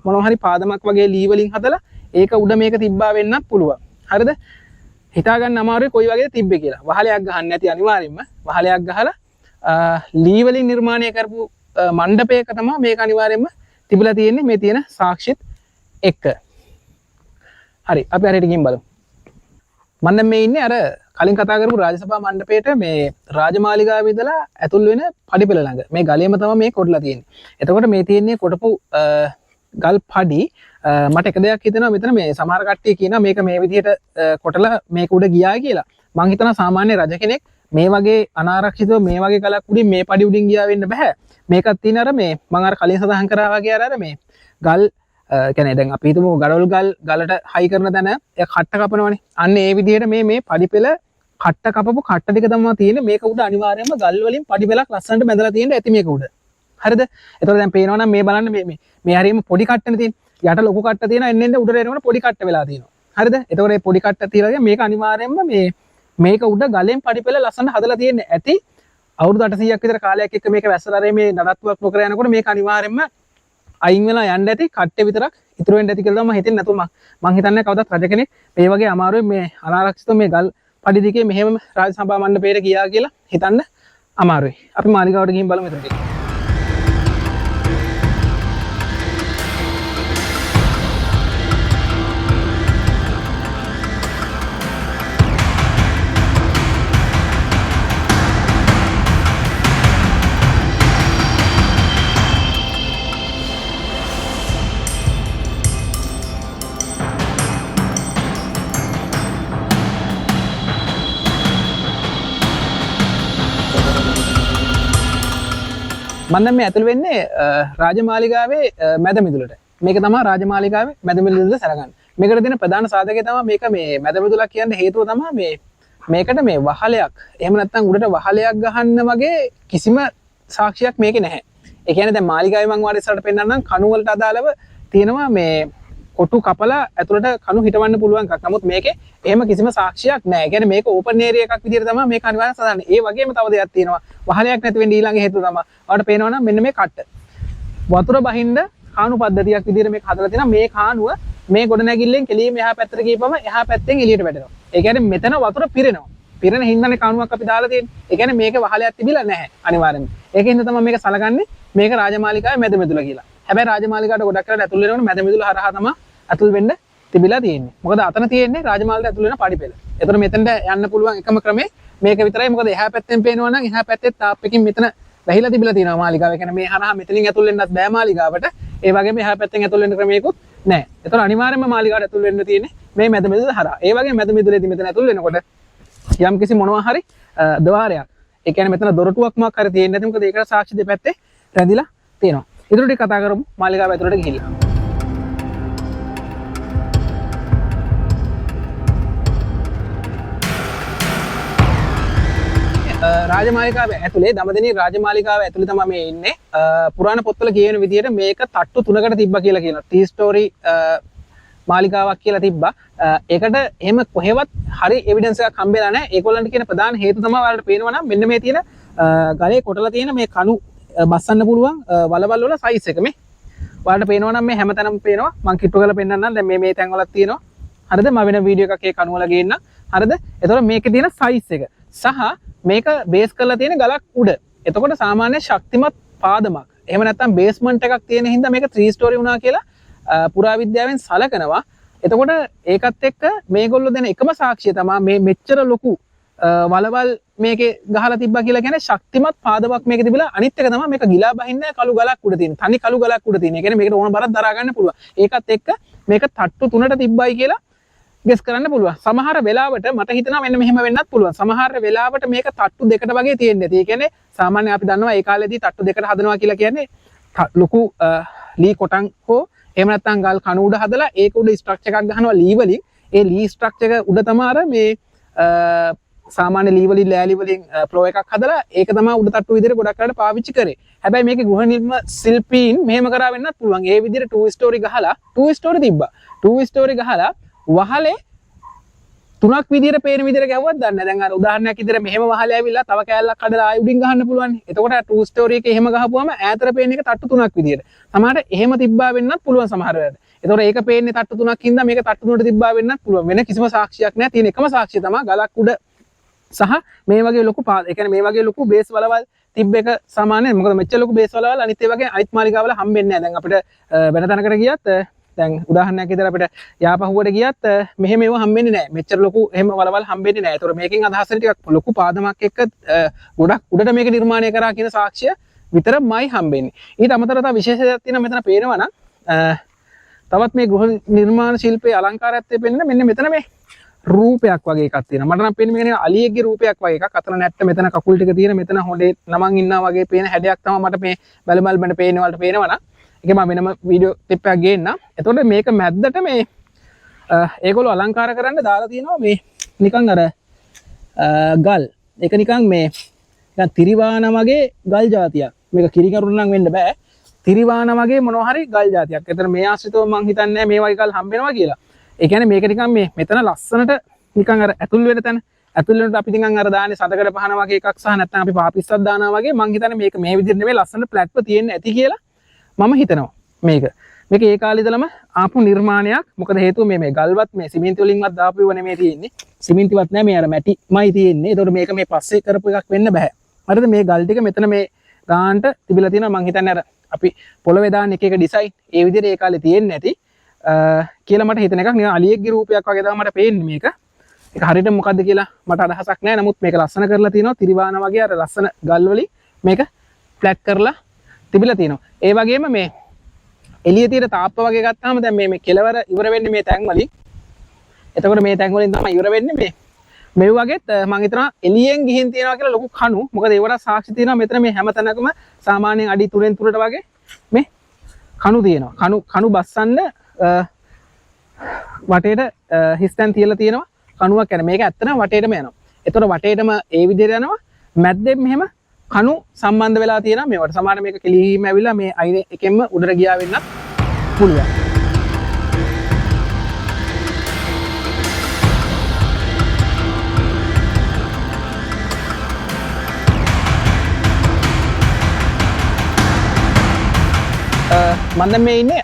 මොනවා හරි පාදමක් වගේ ලී වලින් හදලා ඒක උඩ මේක තිබ්බා වෙන්නත් පුළුවන්. හරිද? හිතා ගන්න අමාරුයි කොයි වගේද තිබ්බේ කියලා. වහලයක් ගහන්න නැති අනිවාර්යෙන්ම වහලයක් ගහලා ලී වලින් නිර්මාණය කරපු මණ්ඩපයක තමයි මේක අනිවාර්යෙන්ම තිබිලා තියෙන්නේ මේ තියෙන සාක්ෂිත් එක්ක. හරි අපි හරියට ගිහින් බලමු. මම දැන් මේ ඉන්නේ අර කලින් කතා කරපු රාජසභා මණ්ඩපයේට මේ රාජමාලිගාවේ ඉඳලා ඇතුල් වෙන පඩිපෙළ ළඟ මේ ගලේම තමයි මේ කොටලා තියෙන්නේ. එතකොට මේ තියෙන්නේ කොටපු ගල් පඩි මට එක දෙයක් හිතෙනවා මෙතන මේ සමහර කට්ටිය කියනවා මේක මේ විදිහට කොටලා මේක උඩ ගියා කියලා. මං හිතනවා සාමාන්‍ය රජ කෙනෙක් මේ වගේ අනාරක්ෂිතව මේ වගේ ගලක් උඩින් මේ පඩි උඩින් ගියා වෙන්න බෑ. මේකක් තියෙන අර මේ මං අර කලින් සඳහන් කරා වගේ අර මේ ගල් කියන්නේ දැන් අපි හිතමු ගඩොල් ගලට හයි කරන තැන ඒ කට්ට කපනවනේ. අන්න ඒ විදිහට මේ පඩිපෙළ කට්ට කපපු කට්ට ටික තමයි තියෙන්නේ. මේක උඩ අනිවාර්යයෙන්ම ගල් වලින් පඩිපෙළක් ලස්සනට බැඳලා තියෙන්න ඇති මේක උඩ. හරිද? එතකොට දැන් පේනවා නම් මේ බලන්න මේ හරියම පොඩි කට්ටනේ තියෙන්නේ. යට ලොකු කට්ට තියෙනවා එන්න උඩට එනකොට පොඩි කට්ට වෙලා තියෙනවා. හරිද? එතකොට මේ පොඩි කට්ට තියලා මේක අනිවාර්යයෙන්ම මේක උඩ ගලෙන් පඩිපෙළ ලස්සනට හදලා තියෙන්නේ ඇති. අවුරුදු 800ක් විතර කාලයක් එක්ක මේක වැස්සලාරේ මේ නඩත්තුවක් නොකර යනකොට මේක අනිවාර්යයෙන්ම අයින් වෙලා යන්න ඇති. කට්ටේ විතරක් ඉතුරු වෙන්න ඇති කියලා තමයි හිතෙන්නේ. නැතුව මං හිතන්නේ කවදාවත් රජ කෙනෙක් මේ වගේ අමාරුවෙන් මේ අනාරක්ෂිතව මේ ගල් පඩි දිගේ මෙහෙම රාජසභා මණ්ඩපයට ගියා කියලා හිතන්න අමාරුයි. අපි මාලිගාවට ගිහින් බලමු එතනදී. මම දැන් මේ ඇතුල් වෙන්නේ රාජමාලිගාවේ මැද මිදුලට. මේක තමයි රාජමාලිගාවේ මැද මිදුලට සලකන්නේ. මේකට දෙන ප්‍රධාන සාධකය තමයි මේක මේ මැද මිදුලක් කියන්න හේතුව තමයි මේකට මේ වහලයක් එහෙම නැත්නම් උඩට වහලයක් ගහන්න වගේ කිසිම සාක්ෂියක් මේකේ නැහැ. ඒ කියන්නේ දැන් මාලිගාවේ මම වාට ඉස්සරහට පෙන්නන්නම් කණු වලට අදාළව තියෙනවා මේ කොටු කපලා ඇතුළට කණු හිටවන්න පුළුවන් එකක්. නමුත් මේකේ එහෙම කිසිම සාක්ෂියක් නැහැ. ඒ කියන්නේ මේක ඕපන් ඒරියා එකක් විදිහට තමයි මේක අනිවාර්යයෙන් සදාන්නේ. ඒ වගේම තව දෙයක් තියෙනවා. වහලයක් නැති වෙන්න ඊළඟ හේතුව තමයි. ඔයාලට පේනවා නම් මෙන්න මේ කට්ට. වතුර බහින්න කාණු පද්ධතියක් විදිහට මේක හදලා තියෙනවා. මේ කාණුව මේ ගොඩ නැගිල්ලෙන් කෙලියම එහා පැත්තට ගිහපම එහා පැත්තෙන් එළියට වැටෙනවා. ඒ කියන්නේ මෙතන වතුර පිරෙනවා. පිරෙන හින්දානේ කාණුවක් අපි දාලා තියෙන්නේ. ඒ කියන්නේ මේක වහලයක් තිබිලා නැහැ අනිවාර්යෙන්ම. ඒකින්ද තමයි මේක සලකන්නේ මේක රාජමාලිගාවේ මැද මිදුල කියලා. හැබැයි රාජමාලිගාවට ගොඩක් කරලා ඇතුල් වෙනකොට මැද මිදුල හරහා තමයි ඇතුල් වෙන්න තිබිලා තියෙන්නේ. මොකද අතන තියෙන්නේ රාජමාලිගාවට ඇතුල් වෙන පඩිපෙළ. ඒතර මෙතෙන්ට යන්න පුළුවන් එකම ක්‍රමේ මේක විතරයි. මොකද එහා පැත්තෙන් පේනවා නම් එහා පැත්තේ තාප් එකකින් මෙතන වැහිලා තිබිලා තියෙනවා මාලිගාව. ඒ කියන්නේ මේ හරහා මෙතනින් ඇතුල් වෙන්නත් බෑ මාලිගාවට. ඒ වගේම එහා පැත්තෙන් ඇතුල් වෙන්න ක්‍රමයකුත් නැහැ. ඒතර අනිවාර්යයෙන්ම මාලිගාවට ඇතුල් වෙන්න තියෙන්නේ මේ මැද මිදුල හරහා. ඒ වගේම මැද මිදුලේදී මෙතන ඇතුල් වෙනකොට යම් කිසි මොනවා හරි ద్వාරයක්. ඒ කියන්නේ මෙතන දොරටුවක් මොකක් හරි තියෙන්නේ නැති. මොකද ඒකට සාක්ෂි දෙපැත්තේ රැඳිලා තියෙනවා. ඊටු ටික කතා කරමු මාලිගාව ඇතුළට ගිහිල්ලා. රාජමාලිගාව ඇතුලේ දඹදෙණිය රාජමාලිගාව ඇතුලේ තමයි මේ ඉන්නේ. පුරාණ පොත්වල කියන විදිහට මේක තට්ටු 3කට තිබ්බා කියලා කියනවා. 3 ස්ටෝරි මාලිගාවක් කියලා තිබ්බා. ඒකට එහෙම කොහෙවත් හරි එවිඩන්ස් එකක් හම්බෙලා නැහැ. ඒගොල්ලන්ට කියන ප්‍රධාන හේතුව තමයි ඔයාලට පේනවා නම් මෙන්න මේ තියෙන ගලේ කොටලා තියෙන මේ කණු බස්සන්න පුළුවන් වලවල් වල සයිස් එක මේ. ඔයාලට පේනවා නම් මේ හැමතැනම පේනවා. මම කිට්ටු කරලා පෙන්නන්නම්. දැන් මේ තැන් වලක් තියෙනවා. හරිද? මම වෙන වීඩියෝ එකක් ඒ කණු වල ගේන්න. හරිද? එතකොට මේකේ තියෙන සයිස් එක සහ මේක බේස් කරලා තියෙන ගලක් උඩ. එතකොට සාමාන්‍ය ශක්තිමත් පාදමක්. එහෙම නැත්නම් බේස්මන්ට් එකක් තියෙන හින්දා මේක 3 ස්ටෝරි වුණා කියලා පුරාවිද්‍යාවෙන් සලකනවා. එතකොට ඒකත් එක්ක මේගොල්ලෝ දෙන එකම සාක්ෂිය තමයි මේ මෙච්චර ලොකු වලවල් මේකේ ගහලා තිබ්බා කියලා කියන්නේ ශක්තිමත් පාදමක් මේකේ තිබිලා අනිත් එක තමයි මේක ගිලා බහින්නේ කළු ගලක් උඩ තියෙන. තනි කළු ගලක් උඩ තියෙන. ඒ කියන්නේ මේකට ඕන බරක් දරා ගන්න පුළුවන්. ඒකත් එක්ක මේක තට්ටු 3ට තිබ්බයි කියලා ගෙස් කරන්න පුළුවන්. සමහර වෙලාවට මට හිතෙනවා මෙන්න මෙහෙම වෙන්නත් පුළුවන්. සමහර වෙලාවට මේක තට්ටු දෙකට වගේ තියෙන්නේ. ඒ කියන්නේ සාමාන්‍ය අපි දන්නවා ඒ කාලේදී තට්ටු දෙකට හදනවා කියලා කියන්නේ ලොකු ලී කොටන් හෝ එහෙම නැත්නම් ගල් කණු උඩ හදලා ඒක උඩ ස්ට්‍රක්චර් එකක් ගහනවා ලී වලින්. ඒ ලී ස්ට්‍රක්චර් එක උඩ තමයි අර මේ සාමාන්‍ය ලී වලින් ලෑලි වලින් ෆ්ලෝ එකක් හදලා ඒක තමයි උඩ තට්ටු විදිහට ගොඩක් කරලා පාවිච්චි කරේ. හැබැයි මේකේ ගෘහ නිර්මාණ ශිල්පීන් මෙහෙම කරා වෙන්නත් පුළුවන්. ඒ විදිහට 2 ස්ටෝරි ගහලා 2 ස්ටෝරි තිබ්බා. 2 ස්ටෝරි ගහලා වහලේ 3ක් විදිහට පේන විදිහට ගැව්වත් දන්නේ නැහැ. දැන් අර උදාහරණයක් විදිහට මෙහෙම වහලේ ඇවිල්ලා තව කෑල්ලක් කඩලා ආයෙ උඩින් ගහන්න පුළුවන්. එතකොට 2 ස්ටෝරි එකේ එහෙම ගහපුවම ඈතට පේන එක තට්ටු 3ක් විදිහට. සමහරට එහෙම තිබ්බා වෙන්නත් පුළුවන් සමහර වෙලාවට. එතකොට ඒක පේන්නේ තට්ටු 3ක් හින්දා මේක තට්ටු 3ට තිබ්බා වෙන්නත් පුළුවන්. වෙන කිසිම සාක්ෂියක් නැහැ. තියෙන එකම සාක්ෂිය තමයි ගලක් උඩ සහ මේ වගේ ලොකු ඒ කියන්නේ මේ වගේ ලොකු බේස් වලවල් තිබ්බ එක සාමාන්‍යයෙන්. මොකද මෙච්චර ලොකු බේස් වලවල් අනිත් ඒ වගේ අනිත් මාලිගාවල හම්බෙන්නේ නැහැ. දැන් අපිට වෙන තැනකට ගියත් දැන් උදාහරණයක් විදිහට අපිට යාපහුවට ගියත් මෙහෙම ඒවා හම්බෙන්නේ නැහැ. මෙච්චර ලොකු එහෙම වලවල් හම්බෙන්නේ නැහැ. ඒතකොට මේකෙන් අදහස් වෙන ටිකක් ලොකු පාදමක් එක්ක ගොඩක් උඩට මේක නිර්මාණය කරා කියන සාක්ෂිය විතරමයි හම්බෙන්නේ. ඊට අමතරව තව විශේෂයක් තියෙනවා මෙතන පේනවා නම් තවත් මේ ගෘහ නිර්මාණ ශිල්පයේ අලංකාරයත්වය පෙන්වන මෙන්න මෙතන මේ රූපයක් වගේ එකක් තියෙනවා. මට නම් පේන්නේ මේක අලියෙක්ගේ රූපයක් වගේ එකක්. අතන නැට්ට මෙතන කකුල් ටික තියෙන මෙතන හොඬේ නමන් ඉන්නා වගේ පේන හැඩයක් තමයි මට මේ බැලමල් බඳ පේන වලට පේනවා නම්. ඒක මම වෙනම වීඩියෝ ක්ලිප් එකක් ගේන්නම්. එතකොට මේක මැද්දට මේ ඒගොල්ලෝ අලංකාර කරන්න දාලා තියෙනවා මේ නිකන් අර ගල්. ඒක නිකන් මේ දැන් තිරිවාන වගේ ගල් జాතියක්. මේක කිරිකරුණ නම් වෙන්න බෑ. තිරිවාන වගේ මොනවා හරි ගල් జాතියක්. එතන මේ ආශ්‍රිතව මං හිතන්නේ මේ වගේ ගල් හම්බ වෙනවා කියලා. ඒ කියන්නේ මේක නිකන් මේ මෙතන ලස්සනට නිකන් අර ඇතුල් වෙන තැන ඇතුල් වෙනට අපි නිකන් අර දාන්නේ සඳකඩ පහන වගේ එකක් සහ නැත්නම් අපි පාපිස්සක් දානවා වගේ මං හිතන්නේ මේක මේ විදිහට නෙමෙයි ලස්සනට ෆ්ලැට්ව තියෙන්න ඇති කියලා මම හිතනවා. මේක ඒ කාලේ ඉඳලම ආපු නිර්මාණයක්. මොකද හේතුව මේ ගල්වත් මේ සිමෙන්ති වලින්වත් දාපු ඒවා නෙමෙයි තියෙන්නේ. සිමෙන්තිවත් නෑ මේ අර මැටිමයි තියෙන්නේ. ඒතකොට මේක මේ පස්සේ කරපු එකක් වෙන්න බෑ. හරිද? මේ ගල් ටික මෙතන මේ ගානට තිබිලා තියෙනවා. මං හිතන්නේ අර අපි පොළවේ දාන එක ඩිසයින් ඒ විදිහට ඒ කාලේ තියෙන්නේ නැති කියලා මට හිතන එකක්. නිකන් අලියෙක්ගේ රූපයක් වගේ තමයි මට පේන්නේ මේක. ඒක හරියට මොකද්ද කියලා මට අදහසක් නැහැ. නමුත් මේක ලස්සන කරලා තියෙනවා. තිරිවාන වගේ අර ලස්සන ගල් වලින් මේක ෆ්ලැට් කරලා තිබිලා තියෙනවා. ඒ වගේම මේ එළිය තියෙන තාප්ප වගේ ගත්තාම දැන් මේ කෙලවර ඉවර වෙන්නේ මේ තැන් වලින්. එතකොට මේ තැන් වලින් තමයි ඉවර වෙන්නේ මේ මේ වගේත් මම හිතනවා එළියෙන් ගිහින් තියනවා කියලා ලොකු කණු. මොකද ඒවට සාක්ෂි තියෙනවා මෙතන මේ හැම තැනකම සාමාන්‍යයෙන් අඩි 3න් 3ට වගේ මේ කණු තියෙනවා. කණු බස්සන්න වටේට හිස්තැන් තියලා තියෙනවා කණුවක් යන. මේක ඇත්තටම වටේටම යනවා. ඒතකොට වටේටම ඒ විදිහට යනවා. මැද්දෙන් මෙහෙම කණු සම්බන්ධ වෙලා තියෙනවා මේවට. සමහර මේක කෙලිහිම ඇවිල්ලා මේ අයින එකෙන්ම උඩට ගියා වෙන්නත් පුළුවන්. මම දැන් මේ ඉන්නේ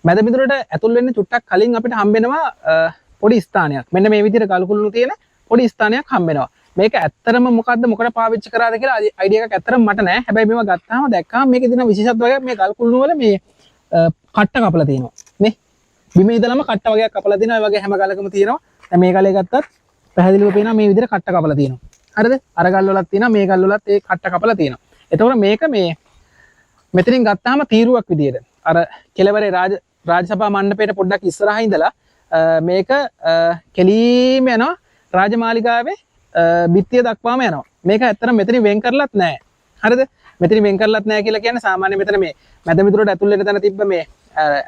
මැද මිදුලට ඇතුල් වෙන්න චුට්ටක් කලින් අපිට හම්බෙනවා පොඩි ස්ථානයක්. මෙන්න මේ විදිහට ගල් කුළුණු තියෙන පොඩි ස්ථානයක් හම්බෙනවා. මේක ඇත්තරම මොකට පාවිච්චි කරාද කියලා අයිඩියා එකක් ඇත්තරම මට නැහැ. හැබැයි මේවා ගත්තාම දැක්කාම මේකේ තියෙන විශේෂත්වයක් මේ ගල් කුළුණු වල මේ කට්ට කපලා තියෙනවා. මේ බිම ඉඳලම කට්ට වගේක් කපලා තියෙනවා. ඒ වගේ හැම ගලකම තියෙනවා. දැන් මේ ගලේ ගත්තත් පැහැදිලිව පේනවා මේ විදිහට කට්ට කපලා තියෙනවා. හරිද? අර ගල් වලත් තියෙනවා මේ ගල් වලත් ඒ කට්ට කපලා තියෙනවා. එතකොට මේක මේ මෙතනින් ගත්තාම තීරුවක් විදියට අර කෙළවරේ රාජසභා මණ්ඩපයට පොඩ්ඩක් ඉස්සරහා ඉඳලා මේක කෙලීම යනවා රාජමාලිගාවේ බිත්තිය දක්වාම යනවා. මේක ඇත්තටම මෙතනින් වෙන් කරලත් නැහැ. හරිද? මෙතනින් වෙන් කරලත් නැහැ කියලා කියන්නේ සාමාන්‍ය මෙතන මේ මැද මිදුලට ඇතුල් වෙන තැන තිබ්බ මේ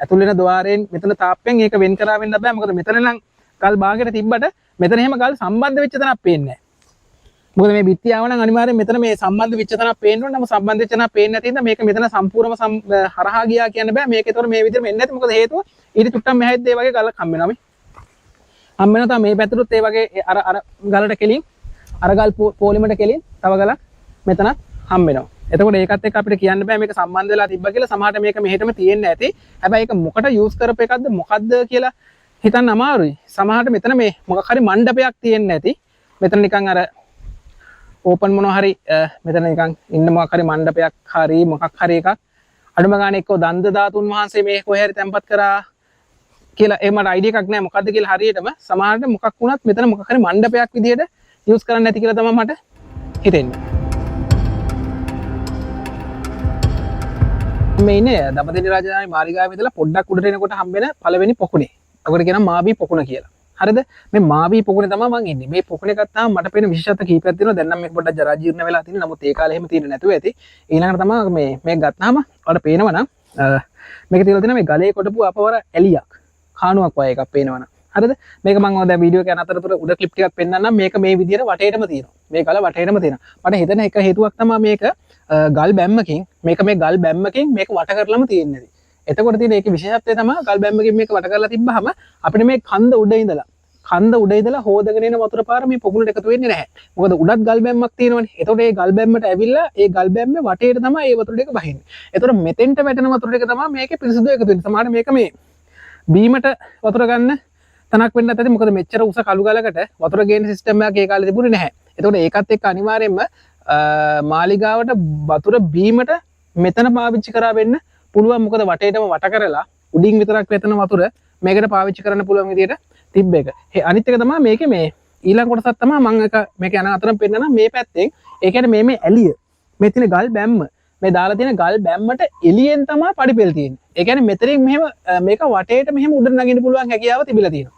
ඇතුල් වෙන ద్వාරයෙන් මෙතන තාප්පෙන් ඒක වෙන් කරා වෙන්න බෑ. මොකද මෙතන නම් ගල් භාගයට තිබ්බට මෙතන එහෙම ගල් සම්බන්ධ වෙච්ච තැනක් පේන්නේ නැහැ. මොකද මේ බිත්තිය ආව නම් අනිවාර්යෙන් මෙතන මේ සම්බන්ධ වෙච්ච තැනක් පේන්න ඕන. නම් සම්බන්ධ වෙච්ච තැනක් පේන්නේ නැති හින්දා මේක මෙතන සම්පූර්ණම හරහා ගියා කියන්න බෑ. මේක ඒතකොට මේ විදිහට වෙන්නේ නැති. මොකද හේතුව ඊට චුට්ටක් මෙහෙද්ද ඒ වගේ ගලක් හම්බ වෙනවා මේ. හම්බ වෙනවා තමයි මේ පැත්තටත් ඒ වගේ අර ගලට කෙලින් අර ගල් පොලිමට කෙලින් තව ගලක් මෙතනත් හම්බ වෙනවා. එතකොට ඒකත් එක්ක අපිට කියන්න බෑ මේක සම්බන්ධ වෙලා තිබ්බා කියලා. සමහරට මේක මෙහෙටම තියෙන්නේ නැති. හැබැයි ඒක මොකට යූස් කරපු එකක්ද මොකද්ද කියලා හිතන්න අමාරුයි. සමහරට මෙතන මේ මොකක් හරි මණ්ඩපයක් තියෙන්නේ නැති. මෙතන නිකන් අර ඕපන් මොනවා හරි මෙතන නිකන් ඉන්න මොකක් හරි මණ්ඩපයක් හරි මොකක් හරි එකක් අඩුම ගානේ එක්කෝ දන්ද ධාතුන් වහන්සේ මේ කොහේ හරි තැන්පත් කරා කියලා ඒ මට අයිඩියා එකක් නැහැ මොකද්ද කියලා හරියටම. සමහරට මොකක් වුණත් මෙතන මොකක් හරි මණ්ඩපයක් විදියට යූස් කරන්න නැති කියලා තමයි මට හිතෙන්නේ. මේ ඉන්නේ දඹදෙණි රාජධානි මාලිගාවේ ඉඳලා පොඩ්ඩක් උඩට එනකොට හම්බෙන පළවෙනි පොකුණේ. ඔකට කියනවා මාබී පොකුණ කියලා. හරිද? මේ මාබී පොකුණේ තමයි මම ඉන්නේ. මේ පොකුණේ ගත්තාම මට පේන විශේෂත්ව කීපයක් තියෙනවා. දැන් නම් මේක පොඩ්ඩක් ජරා ජීර්ණ වෙලා තියෙනවා. නමුත් ඒ කාලේ එහෙම තියෙන්නේ නැතුව ඇති. ඊළඟට තමයි මේක ගත්තාම ඔයාලට පේනවනම් මේක තියලා තියෙනවා මේ ගලේ කොටපු අපවර එලියක්. කාණුවක් වගේ එකක් පේනවනම්. හරිද? මේක මම දැන් වීඩියෝ එක යන අතරතුර උඩ ක්ලිප් ටිකක් පෙන්නන්නම්. මේක මේ විදියට වටේටම තියෙනවා. මේ ගල වටේටම තියෙනවා. මට හිතෙන එක හේතුවක් තමයි මේක ගල් බැම්මකින් මේක වට කරලම තියෙන්නේ. එතකොට තියෙන ඒකේ විශේෂත්වය තමයි ගල් බැම්මකින් මේක වට කරලා තිබ්බහම අපිට මේ කන්ද උඩ ඉඳලා හොදගෙන එන වතුර පාර මේ පොකුණට එකතු වෙන්නේ නැහැ. මොකද උඩත් ගල් බැම්මක් තියෙනවනේ. එතකොට මේ ගල් බැම්මට ඇවිල්ලා ඒ ගල් බැම්මේ වටේට තමයි මේ වතුර ටික බහින්නේ. එතකොට මෙතෙන්ට වැටෙන වතුර ටික තමයි මේකේ පිරිසිදු එකතු වෙන්නේ. සමහරවිට මේක මේ බීමට වතුර ගන්න තනක් වෙන්න නැත්නම් මොකද මෙච්චර උස කළු ගලකට වතුර ගේන සිස්ටම් එකක් ඒ කාලේ තිබුණේ නැහැ. එතකොට ඒකත් එක්ක අනිවාර්යයෙන්ම මාලිගාවට වතුර බීමට මෙතන පාවිච්චි කරා වෙන්න පුළුවන්. මොකද වටේටම වට කරලා උඩින් විතරක් වැටෙන වතුර මේකට පාවිච්චි කරන්න පුළුවන් විදියට තිබ්බ එක. අනිත් එක තමයි මේකේ මේ ඊළඟ කොටසක් තමයි මම මේක යන අතරම පෙන්නන මේ පැත්තෙන් ඒ කියන්නේ මේ ඇලිය මේ තියෙන ගල් බැම්ම මේ දාලා තියෙන ගල් බැම්මට එළියෙන් තමයි පඩිපෙල් තියෙන්නේ. ඒ කියන්නේ මෙතනින් මෙහෙම මේක වටේට මෙහෙම උඩට නගින්න පුළුවන් හැකියාව තිබිලා තියෙනවා.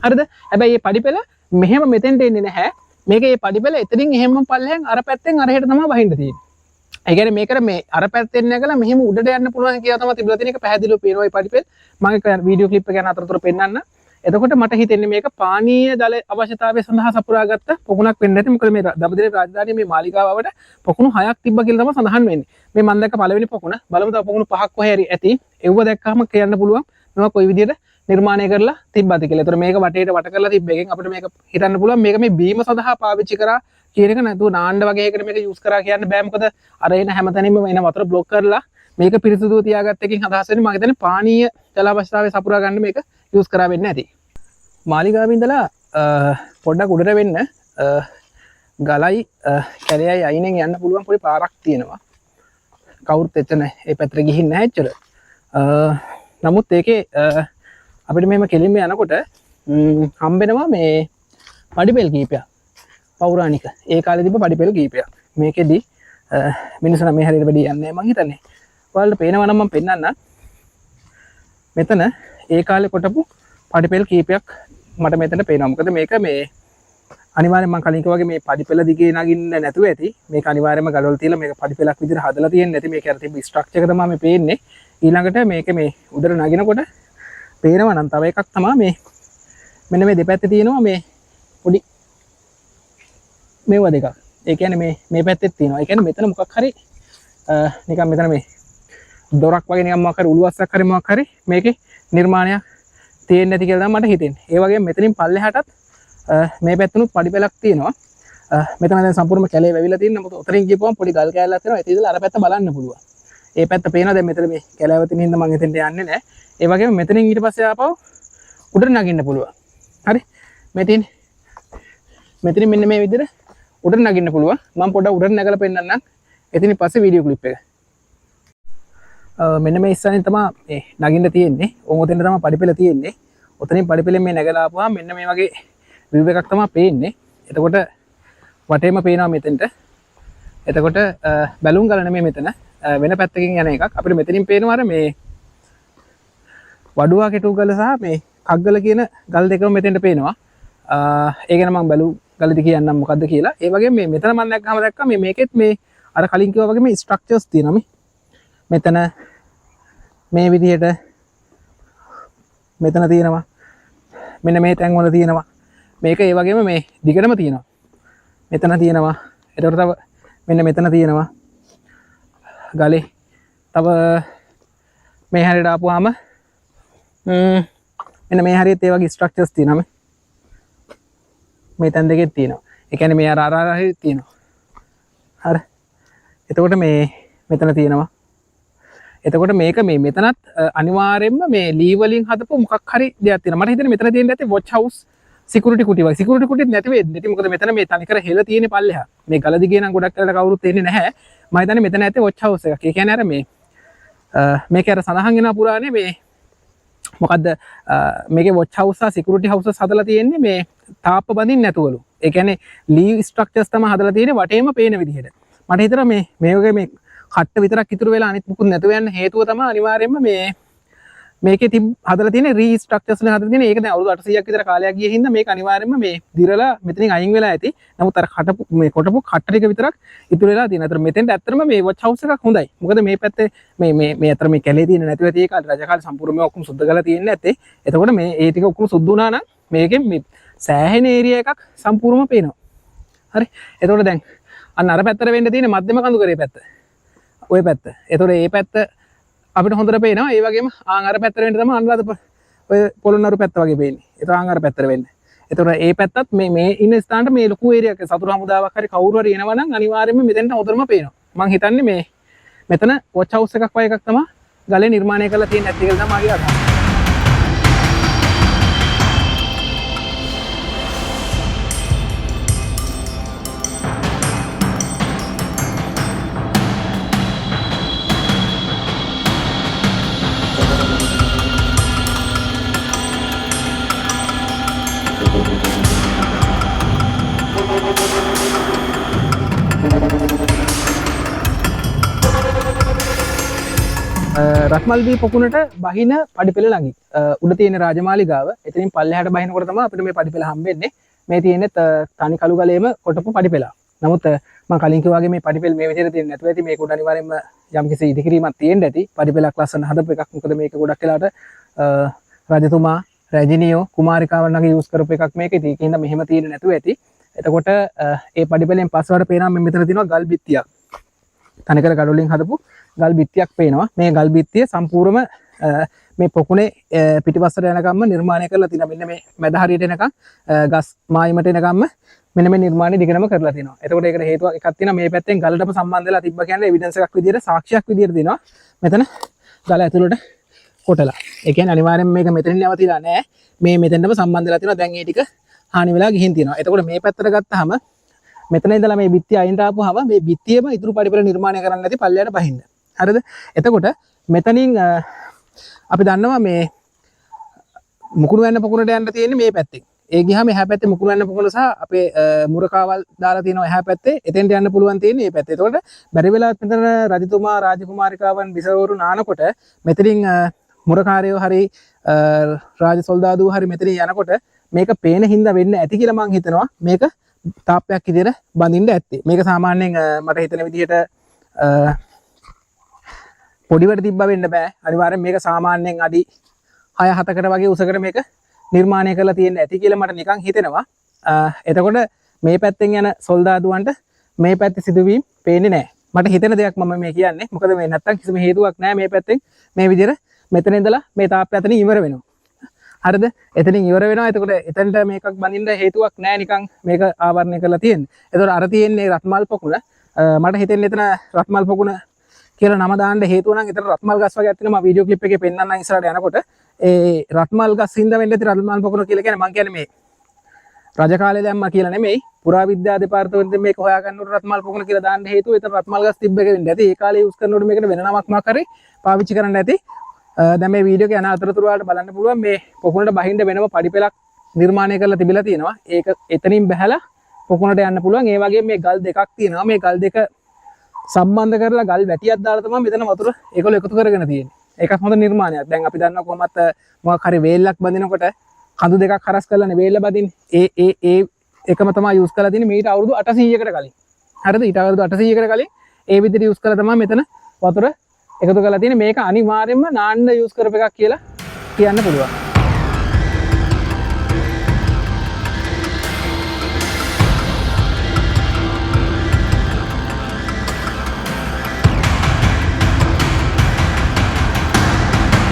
හරිද? හැබැයි මේ පඩිපෙල මෙහෙම මෙතෙන්ට එන්නේ නැහැ. මේක මේ පඩිපෙල එතනින් එහෙම පල්ලෙන් අර පැත්තෙන් අරහෙට තමයි වහින්න තියෙන්නේ. ඒ කියන්නේ මේකට මේ අර පැත්තෙන් නැගලා මෙහෙම උඩට යන්න පුළුවන් කියලා තමයි තිබිලා තියෙන එක පැහැදිලිව පේනවා මේ පඩිපෙල්. මම ඒක වීඩියෝ ක්ලිප් එක යන අතරතුර පෙන්නන්න. එතකොට මට හිතෙන්නේ මේක පානීය ජල අවශ්‍යතාවය සඳහා සපුරාගත්ත පොකුණක් වෙන්න ඇති. මොකද මේ දඹදෙණි රාජධානියේ මේ මාලිගාවට පොකුණු 6ක් තිබ්බා කියලා තමයි සඳහන් වෙන්නේ. මේ මම දැක්ක පළවෙනි පොකුණ බලමු තව පොකුණු 5ක් කොහේ හරි ඇති. ඒව දැක්කම කියන්න පුළුවන් මේවා කොයි විදිහට නිර්මාණය කරලා තිබ්බද කියලා. ඒතර මේක වටේට වට කරලා තිබ්බ එකෙන් අපිට මේක හිතන්න පුළුවන් මේක මේ බීම සඳහා පාවිච්චි කරා කියන එක නැතුව නාන්න වගේ එකකට මේක යූස් කරා කියන්න බෑ. මොකද අර එන හැමතැනින්ම එන වතුර බ්ලොක් කරලා මේක පිරිසිදුව තියාගත්ත එකකින් අදහස් වෙන්නේ මම හිතන්නේ පානීය ජල අවශ්‍යතාවය සපුරා ගන්න මේක යූස් කරා වෙන්නේ නැති. මාලිගාවේ ඉඳලා පොඩ්ඩක් උඩට වෙන්න ගලයි කැලේයි අයිනෙන් යන්න පුළුවන් පොඩි පාරක් තියෙනවා. කවුරුත් එතන ඒ පැත්තට ගිහින් නැහැ ඇත්තට. නමුත් ඒකේ අපිට මෙහෙම කෙලින්ම යනකොට හම්බෙනවා මේ පඩිපෙල් කීපයක්. පෞරාණික ඒ කාලේ තිබ්බ පඩිපෙල් කීපයක්. මේකෙදි මිනිස්සුන් මේ හරියට වැඩි යන්නේ නැහැ මං හිතන්නේ. ඔයාලට පේනවා නම් මම පෙන්නන්න. මෙතන ඒ කාලේ කොටපු පඩිපෙල් කීපයක් මට මෙතන පේනවා. මොකද මේක මේ අනිවාර්යෙන් මම කලින් කිව්වා වගේ මේ පඩිපෙළ දිගේ නගින්න නැතුව ඇති. මේක අනිවාර්යෙන්ම ගලවල තියලා මේක පඩිපෙළක් විදිහට හදලා තියෙන්නේ නැති. මේක අර තිබ්බ ස්ට්‍රක්චර් එක තමයි මේ පේන්නේ. ඊළඟට මේක මේ උඩට නගිනකොට පේනවා නම් තව එකක් තමයි මේ මෙන්න මේ දෙපැත්තේ තියෙනවා මේ පොඩි මේවා දෙකක්. ඒ කියන්නේ මේ පැත්තෙත් තියෙනවා. ඒ කියන්නේ මෙතන මොකක් හරි නිකන් මෙතන මේ දොරක් වගේ නිකන් මොකක් හරි උළුවස්සක් හරි මොකක් හරි මේකේ නිර්මාණයක් තියෙන්නේ නැති කියලා තමයි මට හිතෙන්නේ. ඒ වගේම මෙතනින් පල්ලෙහාටත් මේ පැත්තනුත් පඩිපෙළක් තියෙනවා. මෙතන දැන් සම්පූර්ණ කැලේ වැවිලා තියෙන මොකද උතරින් ගිහපුවම පොඩි ගල් කෑල්ලක් තියෙනවා. ඒක ඉඳලා අර පැත්ත බලන්න පුළුවන්. ඒ පැත්ත පේනවා දැන් මෙතන මේ කැලෑවතින් හින්දා මම එතෙන්ට යන්නේ නැහැ. ඒ වගේම මෙතනින් ඊට පස්සේ ආපහු උඩට නගින්න පුළුවන්. හරි. මෙතනින් මෙන්න මේ විදිහට උඩට නගින්න පුළුවන්. මම පොඩ්ඩක් උඩට නැගලා පෙන්නන්නම්. එතනින් පස්සේ වීඩියෝ ක්ලිප් එක. මෙන්න මේ ඉස්සරහින් තමයි මේ නගින්න තියෙන්නේ. ඔතෙන් තමයි පඩිපෙළ තියෙන්නේ. ඔතනින් පඩිපෙළෙන් මේ නැගලා ආපුවාම මෙන්න මේ වගේ view එකක් තමයි පේන්නේ. එතකොට වටේම පේනවා මෙතෙන්ට. එතකොට බැලුම් ගල නෙමෙයි මෙතන. වෙන පැත්තකින් යන එකක්. අපිට මෙතනින් පේනවා අර මේ වඩුවා කෙටු ගල සහ මේ කග්ගල කියන ගල් දෙකම මෙතෙන්ට පේනවා. ඒ ගැන මම බැලු ගලදි කියන්නම් මොකද්ද කියලා. ඒ වගේම මේ මෙතන මම දැක්කා මේ මේකෙත් මේ අර කලින් කිව්වා වගේ මේ ස්ට්‍රක්චර්ස් තියෙනවා මෙතන මේ විදිහට මෙතන තියෙනවා. මෙන්න මේ තැන් වල තියෙනවා. මේක ඒ වගේම මේ දිගටම තියෙනවා. මෙතන තියෙනවා. ඒතකොට තව මෙන්න මෙතන තියෙනවා. ගලේ තව මේ හැරේට ආපුවාම මෙන්න මේ හරියත් ඒ වගේ ස්ට්‍රක්චර්ස් තියෙනවා මේ තැන් දෙකෙත් තියෙනවා. ඒ කියන්නේ මේ අර හරිය තියෙනවා. හරි. එතකොට මේ මෙතන තියෙනවා. එතකොට මේක මේ මෙතනත් අනිවාර්යයෙන්ම මේ ලී වලින් හදපු මොකක් හරි දෙයක් තියෙනවා. මට හිතෙන්නේ මෙතන තියෙන ඇත්තේ වොච් හවුස් සිකියුරිටි කුටි වගේ. සිකියුරිටි කුටිත් නැති වෙන්නේ. ඉතින් මොකද මෙතන මේ තනිකර හෙල තියෙන පල්ලෙහා. මේ ගල දිගේ නම් ගොඩක් කරලා කවුරුත් එන්නේ නැහැ. මම හිතන්නේ මෙතන ඇත්තේ වොච් හවුස් එකක්. ඒ කියන්නේ අර මේක අර සඳහන් වෙනවා පුරානේ මේ මොකද්ද මේකේ වොච් හවුස් සහ සිකියුරිටි හවුස් හදලා තියෙන්නේ මේ තාප්ප බඳින්න නැතුවලු. ඒ කියන්නේ ලී ස්ට්‍රක්චර්ස් තමයි හදලා තියෙන්නේ වටේම පේන විදිහට. මට හිතෙනවා මේ වගේ මේ කට්ට විතරක් ඉතුරු වෙලා අනිත් මුකුත් නැතුව යන හේතුව තමයි අනිවාර්යයෙන්ම මේකේ හදලා තියෙන රීස්ට්‍රක්චර්ස් වලින් හදලා තියෙන ඒක දැන් අවුරුදු 800ක් විතර කාලයක් ගිය හින්දා මේක අනිවාර්යයෙන්ම මේ දිරලා මෙතනින් අයින් වෙලා ඇති. නමුත් අර කොටපු කට්ට ටික විතරක් ඉතුරු වෙලා තියෙනවා. අතන මෙතෙන්ට ඇත්තටම මේ වොච් හවුස් එකක් හොඳයි. මොකද මේ පැත්තේ මේ අතර මේ කැලේ තියෙන නැතුව ඇති ඒ කාලේ රජ කාලේ සම්පූර්ණයෙන්ම ඔක්කොම සුද්ධ කරලා තියෙන්නේ නැත්තේ. එතකොට මේ ඒ ටික ඔක්කොම සුද්ධ වුණා නම් මේකෙන් මේ සෑහෙන ඒරියා එකක් සම්පූර්ණයෙන්ම පේනවා. හරි. එතකොට දැන් අන්න අර පැත්තට වෙන්න තියෙන මධ්‍යම කඳුකරේ පැත්ත. ඔය පැත්ත. එතකොට මේ පැත්ත අපිට හොඳට පේනවා. ඒ වගේම අර පැත්තට වෙන්න තමයි අනුරාධපුර ඔය පොළොන්නරු පැත්ත වගේ පේන්නේ. ඒතකොට අර පැත්තට වෙන්න. එතකොට මේ පැත්තත් මේ ඉන්න ස්ථානට මේ ලොකු ඒරියාවක් සතුරු හමුදාවක් හරි කවුරු හරි එනවා නම් අනිවාර්යයෙන්ම මෙතෙන්ට හොඳටම පේනවා. මම හිතන්නේ මෙතන වොච් හවුස් එකක් වගේ එකක් තමයි ගලේ නිර්මාණය කරලා තියෙන්නේ නැති කියලා තමයි මගේ අදහස. රත්මල්දී පොකුණට බහින පඩිපෙළ ළඟින් උඩ තියෙන රාජමාලිගාව එතනින් පල්ලෙහාට බහිනකොට තමයි අපිට මේ පඩිපෙළ හම්බෙන්නේ. මේ තියෙන්නේ තනි කළු ගලේම කොටපු පඩිපෙළ. නමුත් මම කලින් කිව්වා වගේ මේ පඩිපෙළ මේ විදිහට තියෙන්නේ නැතුව ඇති. මේක උඩ අනිවාර්යයෙන්ම යම්කිසි ඉදිකිරීමක් තියෙන්න ඇති. පඩිපෙළක් ලස්සන හදපු එකක්. මොකද මේක ගොඩක් වෙලාවට රජතුමා රැජිනියෝ කුමාරිකාවන් වගේ යූස් කරපු එකක් මේක. ඉතින් ඒකින්ද මෙහෙම තියෙන්නේ නැතුව ඇති. එතකොට ඒ පඩිපෙළෙන් පස්සට පේනවා මෙතන තියෙනවා ගල් බිත්තියක්. තනිකර ගල් වලින් හදපු ගල් බිත්තියක් පේනවා. මේ ගල් බිත්තිය සම්පූර්ණම මේ පොකුණේ පිටිපස්සට යනකම්ම නිර්මාණය කරලා තියෙනවා. මෙන්න මේ මැද හරියට එනකම් ගස් මායිමට එනකම්ම මෙන්න මේ නිර්මාණය දිගටම කරලා තියෙනවා. එතකොට ඒකට හේතුවක් එකක් තියෙනවා. මේ පැත්තෙන් ගලටම සම්බන්ධ වෙලා තිබ්බ කියන්නේ එවිඩන්ස් එකක් විදියට සාක්ෂියක් විදියට දෙනවා. මෙතන ගල ඇතුළට කොටලා. ඒ කියන්නේ අනිවාර්යෙන්ම මේක මෙතනින් නැවතිලා නැහැ. මේ මෙතෙන්ටම සම්බන්ධ වෙලා තියෙනවා. දැන් ඒ ටික හානි වෙලා ගිහින් තියෙනවා. එතකොට මේ පැත්තට ගත්තාම මෙතන ඉඳලා මේ බිත්තිය අයින්ට ආපුවාම මේ බිත්තියම ඉතුරු පඩිපෙළ නිර්මාණය කරන්න නැති පල්ලයට බහින්න. හරිද? එතකොට මෙතනින් අපි දන්නවා මේ මුකුණු වෙන්න පොකුණට යන්න තියෙන්නේ මේ පැත්තෙන්. ඒ ගියාම එහා පැත්තේ මුකුණු වෙන්න පොකුණ සහ අපේ මුරකාවල් දාලා තියෙනවා එහා පැත්තේ. එතෙන්ට යන්න පුළුවන් තියෙන්නේ මේ පැත්තේ. එතකොට බැරි වෙලාවත් මෙතන රජතුමා රාජකුමාරිකාවන් බිසවරු නානකොට මෙතනින් මුරකාරයෝ හරි රාජ සොල්දාදුවෝ හරි මෙතනින් යනකොට මේක පේන හින්දා වෙන්න ඇති කියලා මම හිතනවා. මේක තාප්පයක් විදියට බඳින්න ඇත්තේ. මේක සාමාන්‍යයෙන් මට හිතෙන විදිහට පොඩිවට තිබ්බ වෙන්න බෑ. අනිවාර්යෙන් මේක සාමාන්‍යයෙන් අඩි 6-7කට වගේ උසකට මේක නිර්මාණය කරලා තියෙන්න ඇති කියලා මට නිකන් හිතෙනවා. එතකොට මේ පැත්තෙන් යන සොල්දාදුවන්ට මේ පැත්තේ සිදුවීම් පේන්නේ නැහැ. මට හිතෙන දෙයක් මම මේ කියන්නේ. මොකද මේ නැත්තම් කිසිම හේතුවක් නැහැ මේ පැත්තෙන් මේ විදිහට මෙතන ඉඳලා මේ තාප්පය අතනින් ඉවර වෙනවා. හරිද? එතනින් ඉවර වෙනවා. එතකොට එතනට මේකක් බඳින්න හේතුවක් නැහැ නිකන් මේක ආවරණය කරලා තියෙන්නේ. එතකොට අර තියෙන්නේ රත්මල් පොකුණ. මට හිතෙන්නේ එතන රත්මල් පොකුණ කියලා නම දාන්න හේතුව නම් එතන රත්මල් ගස් වගේ තියෙනවා. මම වීඩියෝ ක්ලිප් එකේ පෙන්නන්නම් ඉස්සරහට යනකොට. ඒ රත්මල් ගස් හින්දා වෙන්න ඇති රත්මල් පොකුණ කියලා කියන්නේ මම කියන්නේ මේ රජ කාලේ දැම්මා කියලා නෙමෙයි. පුරාවිද්‍යා දෙපාර්තමේන්තුවෙන් මේක හොයාගන්නකොට රත්මල් පොකුණ කියලා දාන්න හේතුව එතන රත්මල් ගස් තිබ්බ එක වෙන්න ඇති. ඒ කාලේ යූස් කරනකොට මේකට වෙන නමක් මොකක් හරි පාවිච්චි කරන්න ඇති. දැන් මේ වීඩියෝ එක යන අතරතුර වලට බලන්න පුළුවන් මේ පොකුණට බහින්න වෙනම පඩිපෙලක් නිර්මාණය කරලා තිබිලා තියෙනවා. ඒක එතනින් බහැලා පොකුණට යන්න පුළුවන්. ඒ වගේම මේ ගල් දෙකක් තියෙනවා. මේ ගල් දෙක සම්බන්ධ කරලා ගල් වැටියක් දාලා තමයි මෙතන වතුර ඒකල එකතු කරගෙන තියෙන්නේ. ඒකත් හොඳ නිර්මාණයක්. දැන් අපි දන්නවා කොහොමත් මොකක් හරි වේලක් බඳිනකොට කඳු දෙකක් හරස් කරලානේ වේල බඳින්නේ. ඒ එකම තමයි යූස් කරලා තියෙන්නේ මීට අවුරුදු 800කට කලින්. හරිද? ඊට අවුරුදු 800කට කලින් ඒ විදිහට යූස් කරලා තමයි මෙතන වතුර එකතු කරලා තියෙන්නේ. මේක අනිවාර්යයෙන්ම නාන්න යූස් කරප එකක් කියලා කියන්න පුළුවන්.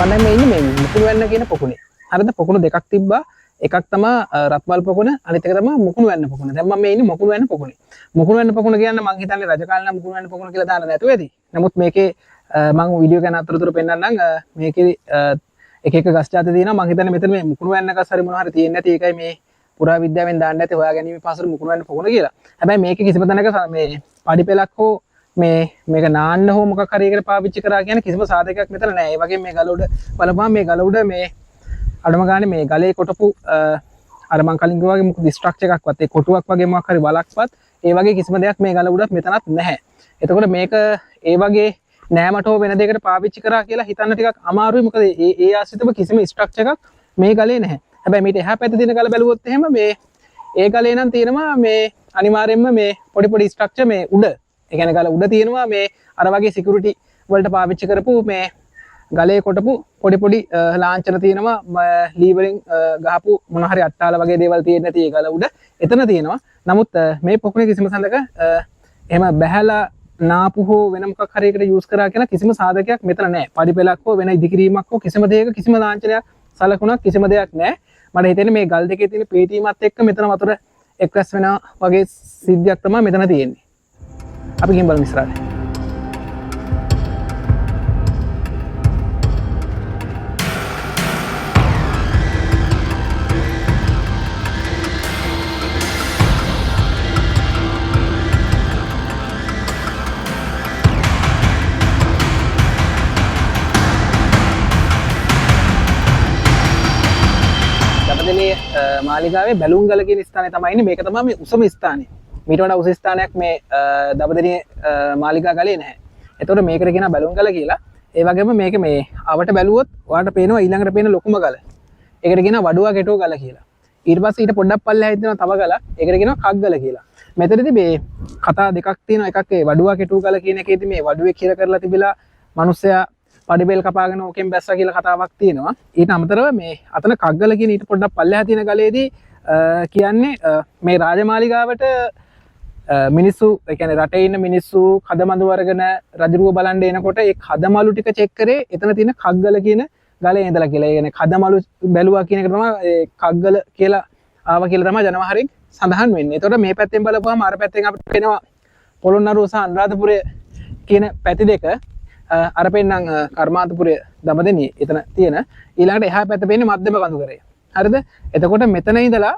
මම මේ ඉන්නේ මේ මුකුණු වෙන්න කියන පොකුණේ. හරිද? පොකුණු දෙකක් තිබ්බා. එකක් තමයි රත්මල් පොකුණ, අනිත් එක තමයි මුකුණු වෙන්න පොකුණ. දැන් මම මේ ඉන්නේ මුකුණු වෙන්න පොකුණේ. මුකුණු වෙන්න පොකුණ කියන්නේ මම හිතන්නේ රජ කාලේ නම් මුකුණු වෙන්න පොකුණ කියලා දාන්න නැතුව ඇති. නමුත් මේකේ මම වීඩියෝ ගැන අතරතුර පෙන්නන්නම්. මේකේ එක එක ගස් జాති තියෙනවා. මම හිතන්නේ මෙතන මේ මුකුණු වෙන්න ගස් හරි මොනවා හරි තියෙන්නේ නැති. ඒකයි මේ පුරාවිද්‍යාවෙන් දාන්න නැති හොයාගැනීමේ පාසල මුකුණු වෙන්න පොකුණ කියලා. හැබැයි මේකේ කිසිම තැනක මේ පඩිපෙලක් හෝ මේක නාන්න හෝ මොකක් හරි එකට පාවිච්චි කරා කියන කිසිම සාධකයක් මෙතන නැහැ. ඒ වගේම මේ ගල උඩ බලපුවම මේ ගල උඩ මේ අඩම ගානේ මේ ගලේ කොටපු අර මං කලින් කිව්වා වගේ මොකද ස්ට්‍රක්චර් එකක්වත් ඒ කොටුවක් වගේ මොකක් හරි වලක්වත් ඒ වගේ කිසිම දෙයක් මේ ගල උඩ මෙතනත් නැහැ. එතකොට මේක ඒ වගේ නෑමට හෝ වෙන දෙයකට පාවිච්චි කරා කියලා හිතන්න ටිකක් අමාරුයි. මොකද ඒ ආශ්‍රිතව කිසිම ස්ට්‍රක්චර් එකක් මේ ගලේ නැහැ. හැබැයි මේට එහා පැත්තේ තියෙන ගල බැලුවොත් එහෙම මේ ඒ ගලේ නම් තියෙනවා මේ අනිවාර්යයෙන්ම මේ පොඩි පොඩි ස්ට්‍රක්චර් මේ උඩ. ඒ කියන්නේ ගල උඩ තියෙනවා මේ අර වගේ සිකියුරිටි වලට පාවිච්චි කරපු මේ ගලේ කොටපු පොඩි පොඩි ලාංඡන තියෙනවා. ලී වලින් ගහපු මොන හරි අට්ටාල වගේ දේවල් තියෙන්නේ නැති ඒ ගල උඩ එතන තියෙනවා. නමුත් මේ පොකුණේ කිසිම සඳක එහෙම බැහැලා නාපු හෝ වෙන මොකක් හරි එකට යූස් කරා කියලා කිසිම සාධකයක් මෙතන නැහැ. පඩිපෙලක් හෝ වෙන ඉදිකිරීමක් හෝ කිසිම දෙයක කිසිම ලාංඡනයක් සලකුණක් කිසිම දෙයක් නැහැ. මට හිතෙන්නේ මේ ගල් දෙකේ තියෙන පීටීමත් එක්ක මෙතන වතුර එක්රැස් වෙනා වගේ සිද්ධියක් තමයි මෙතන තියෙන්නේ. අපි ගිහින් බලමු ඉස්සරහට. මාලිගාවේ බැලුම් ගල කියන ස්ථානය තමයි ඉන්නේ. මේක තමයි මේ උසම ස්ථානය. මීට වඩා උස ස්ථානයක් මේ දඹදෙණිය මාලිගා ගලේ නැහැ. එතකොට මේකට කියනවා බැලුම් ගල කියලා. ඒ වගේම මේක මේ අවට බැලුවොත් ඔයාලට පේනවා ඊළඟට පේන ලොකුම ගල. ඒකට කියනවා වඩුවා කෙටෝ ගල කියලා. ඊට පස්සේ ඊට පොඩ්ඩක් පල්ලෙහා තියෙනවා තව ගලක්. ඒකට කියනවා කක් ගල කියලා. මෙතනදී මේ කතා දෙකක් තියෙනවා. එකක් ඒ වඩුවා කෙටෝ ගල කියන එකේදී මේ වඩුවේ කිර කරලා තිබිලා මිනිස්සයා පඩිබෙල් කපාගෙන ඕකෙන් බැස්සා කියලා කතාවක් තියෙනවා. ඊට අමතරව මේ අතන කග්ගල කියන ඊට පොඩ්ඩක් පල්ලෙහා තියෙන ගලේදී කියන්නේ මේ රාජමාලිගාවට මිනිස්සු ඒ කියන්නේ රටේ ඉන්න මිනිස්සු කදමඳු වර්ගන රජරුව බලන්න එනකොට ඒ කදමලු ටික චෙක් කරේ එතන තියෙන කග්ගල කියන ගලේ ඉඳලා කියලා. ඒ කියන්නේ කදමලු බැලුවා කියන එක තමයි ඒ කග්ගල කියලා ආවා කියලා තමයි ජනවහරින් සඳහන් වෙන්නේ. ඒතකොට මේ පැත්තෙන් බලපුවම අර පැත්තෙන් අපිට පේනවා පොළොන්නරුව සහ අනුරාධපුරය කියන පැති දෙක. අර පෙන්නම් කර්මාන්තපුරය දඹදෙණිය එතන තියෙන. ඊළඟට එහා පැත්ත පේන්නේ මධ්‍යම කඳුකරය. හරිද? එතකොට මෙතන ඉඳලා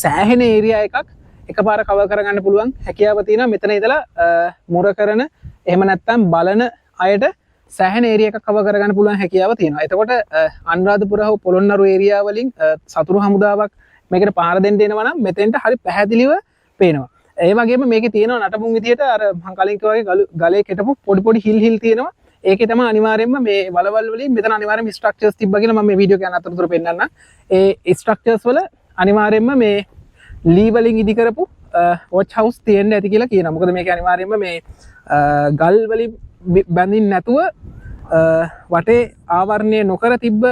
සෑහෙන ඒරියා එකක් එකපාර කවර් කරගන්න පුළුවන් හැකියාව තියෙනවා. මෙතන ඉඳලා මුර කරන එහෙම නැත්නම් බලන අයට සෑහෙන ඒරියා එකක් කවර් කරගන්න පුළුවන් හැකියාව තියෙනවා. එතකොට අනුරාධපුර හෝ පොළොන්නරුව ඒරියා වලින් සතුරු හමුදාවක් මේකට පාර දෙන්න එනවා නම් මෙතෙන්ට හරි පැහැදිලිව පේනවා. ඒ වගේම මේකේ තියෙනවා නටබුන් විදියට අර මම කලින් කිව්වා වගේ ගලේ කෙටපු පොඩි පොඩි හිල් තියෙනවා. ඒකේ තමයි අනිවාර්යයෙන්ම මේ වලවල් වලින් මෙතන අනිවාර්යයෙන්ම ස්ට්‍රක්චර්ස් තිබ්බා කියලා මම මේ වීඩියෝ එක යන අතරතුර පෙන්නන්නම්. ඒ ස්ට්‍රක්චර්ස් වල අනිවාර්යයෙන්ම මේ ලී වලින් ඉදි කරපු වොච් හවුස් තියෙන්න ඇති කියලා කියනවා. මොකද මේක අනිවාර්යයෙන්ම මේ ගල් වලින් බැඳින්න නැතුව වටේ ආවරණය නොකර තිබ්බ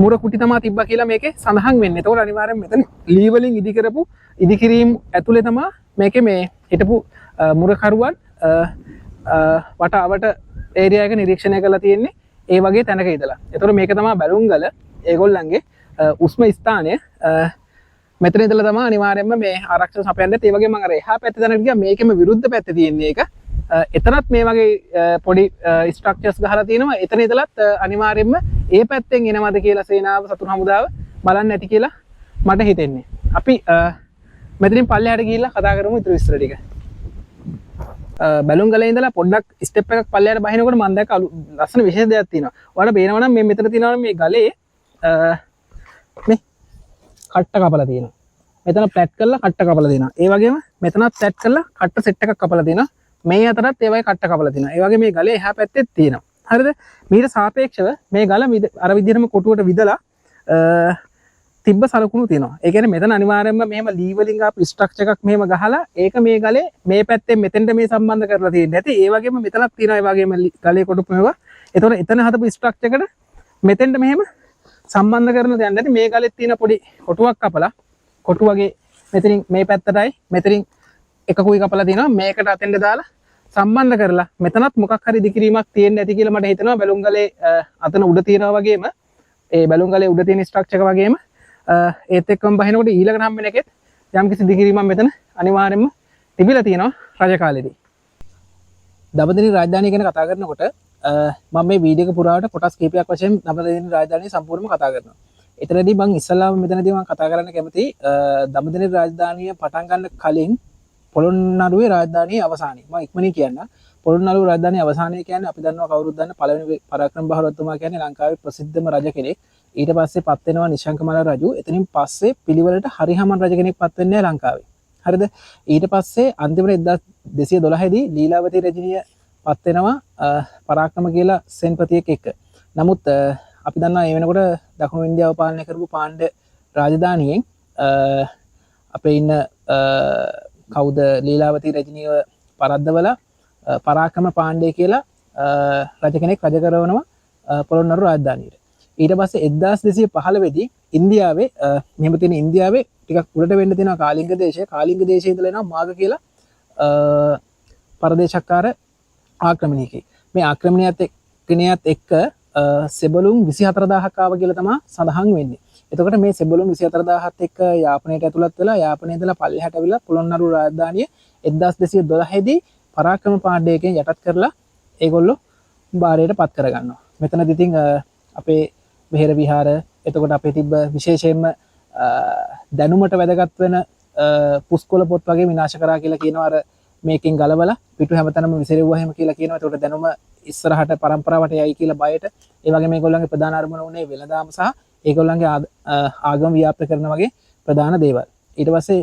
මුර කුටි තමා තිබ්බා කියලා මේකේ සඳහන් වෙන්නේ. ඒතකොට අනිවාර්යයෙන් මෙතන ලී වලින් ඉදි කරපු ඉදිකිරීම ඇතුලේ තමා මේකේ මේ හිටපු මුරකරුවන් වටාවට ඒරියා එක නිරීක්ෂණය කරලා තියෙන්නේ ඒ වගේ තැනක ඉඳලා. ඒතකොට මේක තමයි බැලුම්ගල ඒගොල්ලන්ගේ උස්ම ස්ථානය. මෙතන ඉඳලා තමයි අනිවාර්යයෙන්ම මේ ආරක්ෂක සපයන්නේ. ඒ වගේම මම අර එහා පැත්තේ තැනකට ගියා මේකෙම විරුද්ධ පැත්තේ තියෙන්නේ ඒක. එතනත් මේ වගේ පොඩි ස්ට්‍රක්චර්ස් ගහලා තියෙනවා. එතන ඉඳලත් අනිවාර්යයෙන්ම ඒ පැත්තෙන් එනවද කියලා සේනාව සතුරු හමුදාව බලන්න ඇති කියලා මට හිතෙන්නේ. අපි මෙතනින් පල්ලෙහාට ගිහිල්ලා කතා කරමු ඊටු විස්තර ටික. බැලුම්ගලේ ඉඳලා පොඩ්ඩක් ස්ටෙප් එකක් පල්ලෙහාට බහිනකොට මම දැක්ක ලස්සන විශේෂ දෙයක් තියෙනවා. ඔයාලට පේනවා නම් මේ මෙතන තියෙනවා මේ ගලේ මේ කට්ට කපලා තියෙනවා. මෙතන ප්ලැට් කරලා කට්ට කපලා තියෙනවා. ඒ වගේම මෙතනත් ප්ලැට් කරලා කට්ට සෙට් එකක් කපලා තියෙනවා. මේ අතරත් ඒ වගේ කට්ට කපලා තියෙනවා. ඒ වගේ මේ ගලේ එහා පැත්තෙත් තියෙනවා. හරිද? මීට සාපේක්ෂව මේ ගල අර විදිහටම කොටුවට විදලා තිබ්බ සලකුණු තියෙනවා. ඒ කියන්නේ මෙතන අනිවාර්යයෙන්ම මෙහෙම ලී වලින් ආපු ස්ට්‍රක්චර් එකක් මෙහෙම ගහලා ඒක මේ ගලේ මේ පැත්තෙන් මෙතෙන්ට මේ සම්බන්ධ කරලා තියෙන්නේ නැති. ඒ වගේම මෙතනක් තියෙනවා ඒ වගේම ගලේ කොටුපු මේවා. ඒතකොට එතන හදපු ස්ට්‍රක්චර් එකට මෙතෙන්ට මෙහෙම සම්බන්ධ කරන දෙයක් නැති. මේ ගලෙත් තියෙන පොඩි කොටුවක් කපලා කොටු වගේ මෙතනින් මේ පැත්තටයි මෙතනින් එකකුයි කපලා තියෙනවා. මේකට අතෙන්ට දාලා සම්බන්ධ කරලා මෙතනත් මොකක් හරි ඉදිකිරීමක් තියෙන්න ඇති කියලා මට හිතෙනවා. බැලුම්ගලේ අතන උඩ තියෙනවා වගේම ඒ බැලුම්ගලේ උඩ තියෙන ස්ට්‍රක්චර් එක වගේම ඒත් එක්කම බහිනකොට ඊළඟට හම්බෙන එකෙත් යම්කිසි ඉදිකිරීමක් මෙතන අනිවාර්යයෙන්ම තිබිලා තියෙනවා රජ කාලේදී. දඹදෙණි රාජධානිය ගැන කතා කරනකොට මම මේ වීඩියෝ එක පුරාවට කොටස් කිහිපයක් වශයෙන් දඹදෙණි රාජධානිය සම්පූර්ණයෙන්ම කතා කරනවා. එතනදී මම ඉස්සල්ලාම මෙතනදී මම කතා කරන්න කැමති දඹදෙණි රාජධානිය පටන් ගන්න කලින් පොළොන්නරුවේ රාජධානියේ අවසානයේ. මම ඉක්මනින් කියන්න. පොළොන්නරුවේ රාජධානියේ අවසානයේ කියන්නේ අපි දන්නවා කවුරුත් දන්න පළවෙනි පරාක්‍රම බහරතුමා කියන්නේ ලංකාවේ ප්‍රසිද්ධම රජ කෙනෙක්. ඊට පස්සේ පත් වෙනවා නිශංකමල රජු. එතනින් පස්සේ පිළිවෙලට හරිහමන් රජ කෙනෙක් පත් වෙන්නේ ලංකාවේ. හරිද? ඊට පස්සේ අන්තිමට 1212 දී ලීලාවතී රජිනිය පත් වෙනවා පරාක්‍රම කියලා සෙන්පතියෙක් එක්ක. නමුත් අපි දන්නවා මේ වෙනකොට දකුණු ඉන්දියාව පාලනය කරපු පාණ්ඩ රාජධානියෙන් අපේ ඉන්න කවුද ලීලාවතී රජිනියව පරද්දවලා පරාක්‍රම පාණ්ඩය කියලා රජ කෙනෙක් රජ කරවනවා පොළොන්නරු රාජධානියට. ඊට පස්සේ 1215 දී ඉන්දියාවේ මෙහෙම තියෙන ඉන්දියාවේ ටිකක් උඩට වෙන්න තියෙනවා කාලිංග දේශය. කාලිංග දේශයේ ඉඳලා එනවා මාග කියලා පරදේශක්කාර ආක්‍රමණයකේ. මේ ආක්‍රමණයත් එක්ක සෙබළුන් 24000ක් ආව කියලා තමයි සඳහන් වෙන්නේ. එතකොට මේ සෙබළුන් 24000ත් එක්ක යාපනයට ඇතුළත් වෙලා යාපනයේ ඉඳලා පල්ලෙහාට ඇවිල්ලා පොළොන්නරු රාජධානිය 1212 දී පරාක්‍රම පාණ්ඩයකින් යටත් කරලා ඒගොල්ලෝ බාරයට පත් කරගන්නවා. මෙතනදී ඉතින් අපේ බෙහෙර විහාර එතකොට අපේ තිබ්බ විශේෂයෙන්ම දැනුමට වැදගත් වෙන පුස්කොළ පොත් වගේ විනාශ කරා කියලා කියනවා. අර මේකෙන් ගලවලා පිටු හැමතැනම විසිරෙව්වා එහෙම කියලා කියනවා. එතකොට දැනුම ඉස්සරහට පරම්පරාවට යයි කියලා බයට ඒ වගේ මේගොල්ලන්ගේ ප්‍රධාන අරමුණ උනේ වෙළඳාම සහ ඒගොල්ලන්ගේ ආගම ව්‍යාප්ත කරන වගේ ප්‍රධාන දේවල්. ඊට පස්සේ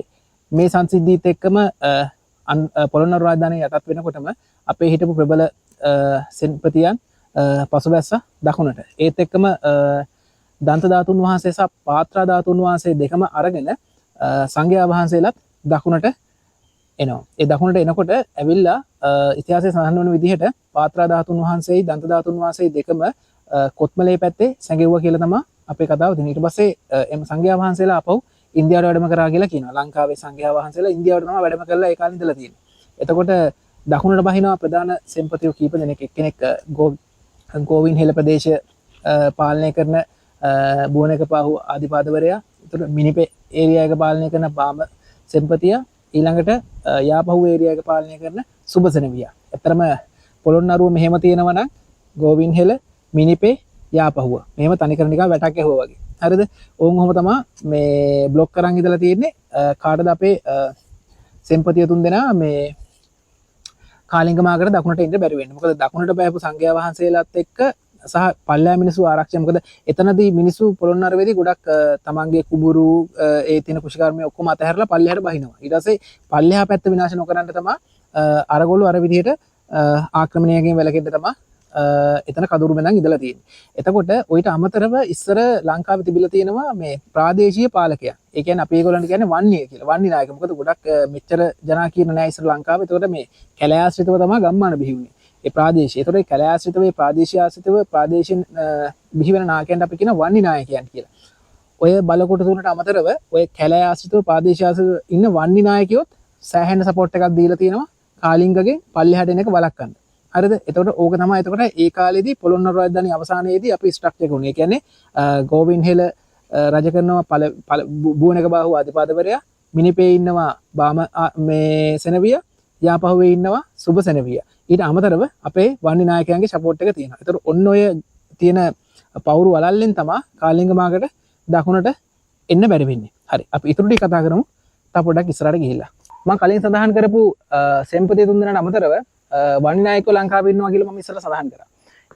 මේ සංසිද්ධියත් එක්කම පොළොන්නරු රාජධානිය යටත් වෙනකොටම අපේ හිටපු ප්‍රබල සෙන්පතියන් පසුබැස්ස දකුණට. ඒත් එක්කම දන්ත ධාතුන් වහන්සේ සහ පාත්‍රා ධාතුන් වහන්සේ දෙකම අරගෙන සංඝයා වහන්සේලාත් දකුණට එනවා. ඒ දකුණට එනකොට ඇවිල්ලා ඉතිහාසයේ සඳහන් වන විදිහට පාත්‍රා ධාතුන් වහන්සේයි දන්ත ධාතුන් වහන්සේ දෙකම කොත්මලේ පැත්තේ සැඟෙව්වා කියලා තමයි අපේ කතාව තියෙන්නේ. ඊට පස්සේ එම සංඝයා වහන්සේලා අපව ඉන්දියාවට වැඩම කරා කියලා කියනවා. ලංකාවේ සංඝයා වහන්සේලා ඉන්දියාවට තමයි වැඩම කරලා ඒ කාලේ ඉඳලා තියෙන්නේ. එතකොට දකුණට බහිනවා ප්‍රධාන සෙන්පතියෝ කීප දෙනෙක්. එක්කෙනෙක් ගෝවින් හෙළ ප්‍රදේශ පාලනය කරන බුවනකපාහු ආදිපාදවරයා. එතකොට මිනිපේ ඒරියා එක පාලනය කරන බාම සෙන්පතියා. ඊළඟට යාපහුව ඒරියා එක පාලනය කරන සුබසෙනවියා. ඇත්තරම පොළොන්නරුව මෙහෙම තියෙනවා නම් ගෝවින් හෙළ මිනිපේ යාපහුව. මෙහෙම තනිකර නිකන් වැටක් ඇහුවා වගේ. හරිද? ඕන් ඔහොම තමයි මේ බ්ලොක් කරන් ඉඳලා තියෙන්නේ. කාටද අපේ සෙන්පතිය තුන් දෙනා මේ කාලිංග මාකට දකුණට එන්න බැරි වෙන්නේ. මොකද දකුණට බයපු සංඝයා වහන්සේලාත් එක්ක සහ පල්ලෑ මිනිස්සු ආරක්ෂා. මොකද එතනදී මිනිස්සු පොළොන්නරුවේදී ගොඩක් තමන්ගේ කුඹුරු ඒ තියෙන කුෂිකර්මය ඔක්කොම අතහැරලා පල්ලෙහාට බහිනවා. ඊට පස්සේ පල්ලෙහා පැත්ත විනාශ නොකරන්න තමයි අරගොල්ලෝ අර විදිහට ආක්‍රමණයකින් වැළකෙන්න තමයි එතන කඳුරු බඳන් ඉඳලා තියෙන්නේ. එතකොට ඔයිට අමතරව ඉස්සර ලංකාවේ තිබිලා තියෙනවා මේ ප්‍රාදේශීය පාලකයන්. ඒ කියන්නේ අපි ඒගොල්ලන්ට කියන්නේ වන්නිය කියලා. වන්නි නායක. මොකද ගොඩක් මෙච්චර ජනාකීර්ණ නැහැ ඉස්සර ලංකාවේ. එතකොට මේ කැලෑ ආශ්‍රිතව තමයි ගම්මාන බිහි වුනේ. ඒ ප්‍රාදේශීය. එතකොට ඒ කැලෑ ආශ්‍රිතව ඒ ප්‍රාදේශීය ආශ්‍රිතව ප්‍රාදේශීය බිහි වෙන නායකයන්ට අපි කියන වන්නි නායකයන් කියලා. ඔය බලකොට තුනට අමතරව ඔය කැලෑ ආශ්‍රිතව ප්‍රාදේශීය ආශ්‍රිතව ඉන්න වන්නි නායකයොත් සෑහෙන සපෝට් එකක් දීලා තියෙනවා කාලිංගගේ පල්ලෙහාට එන එක වළක්වන්න. හරිද? එතකොට ඕක තමයි එතකොට ඒ කාලේදී පොළොන්නරු රාජධානිය අවසානයේදී අපි ස්ට්‍රක්චර් එක උනේ. ඒ කියන්නේ ගෝවින්හෙල රජ කරනවා බුවනක බාහුව අධිපතිවරයා, මිනිපේ ඉන්නවා බාම මේ සෙනවිය, යාපහුවේ ඉන්නවා සුබ සෙනවිය. ඊට අමතරව අපේ වන්නි නායකයන්ගේ සපෝට් එක තියෙනවා. එතකොට ඔන්න ඔය තියෙන පවුරු වලල්ලෙන් තමයි කාලිංග මාකට දකුණට එන්න බැරි වෙන්නේ. හරි. අපි ඊටු ටික කතා කරමු. තා පොඩ්ඩක් ඉස්සරහට ගිහිල්ලා. මම කලින් සඳහන් කරපු සෙම්පතිය තුන්දෙනාට අමතරව වන්නි නායකයෝ ලංකාවේ ඉන්නවා කියලා මම ඉස්සෙල්ලා සඳහන් කරා.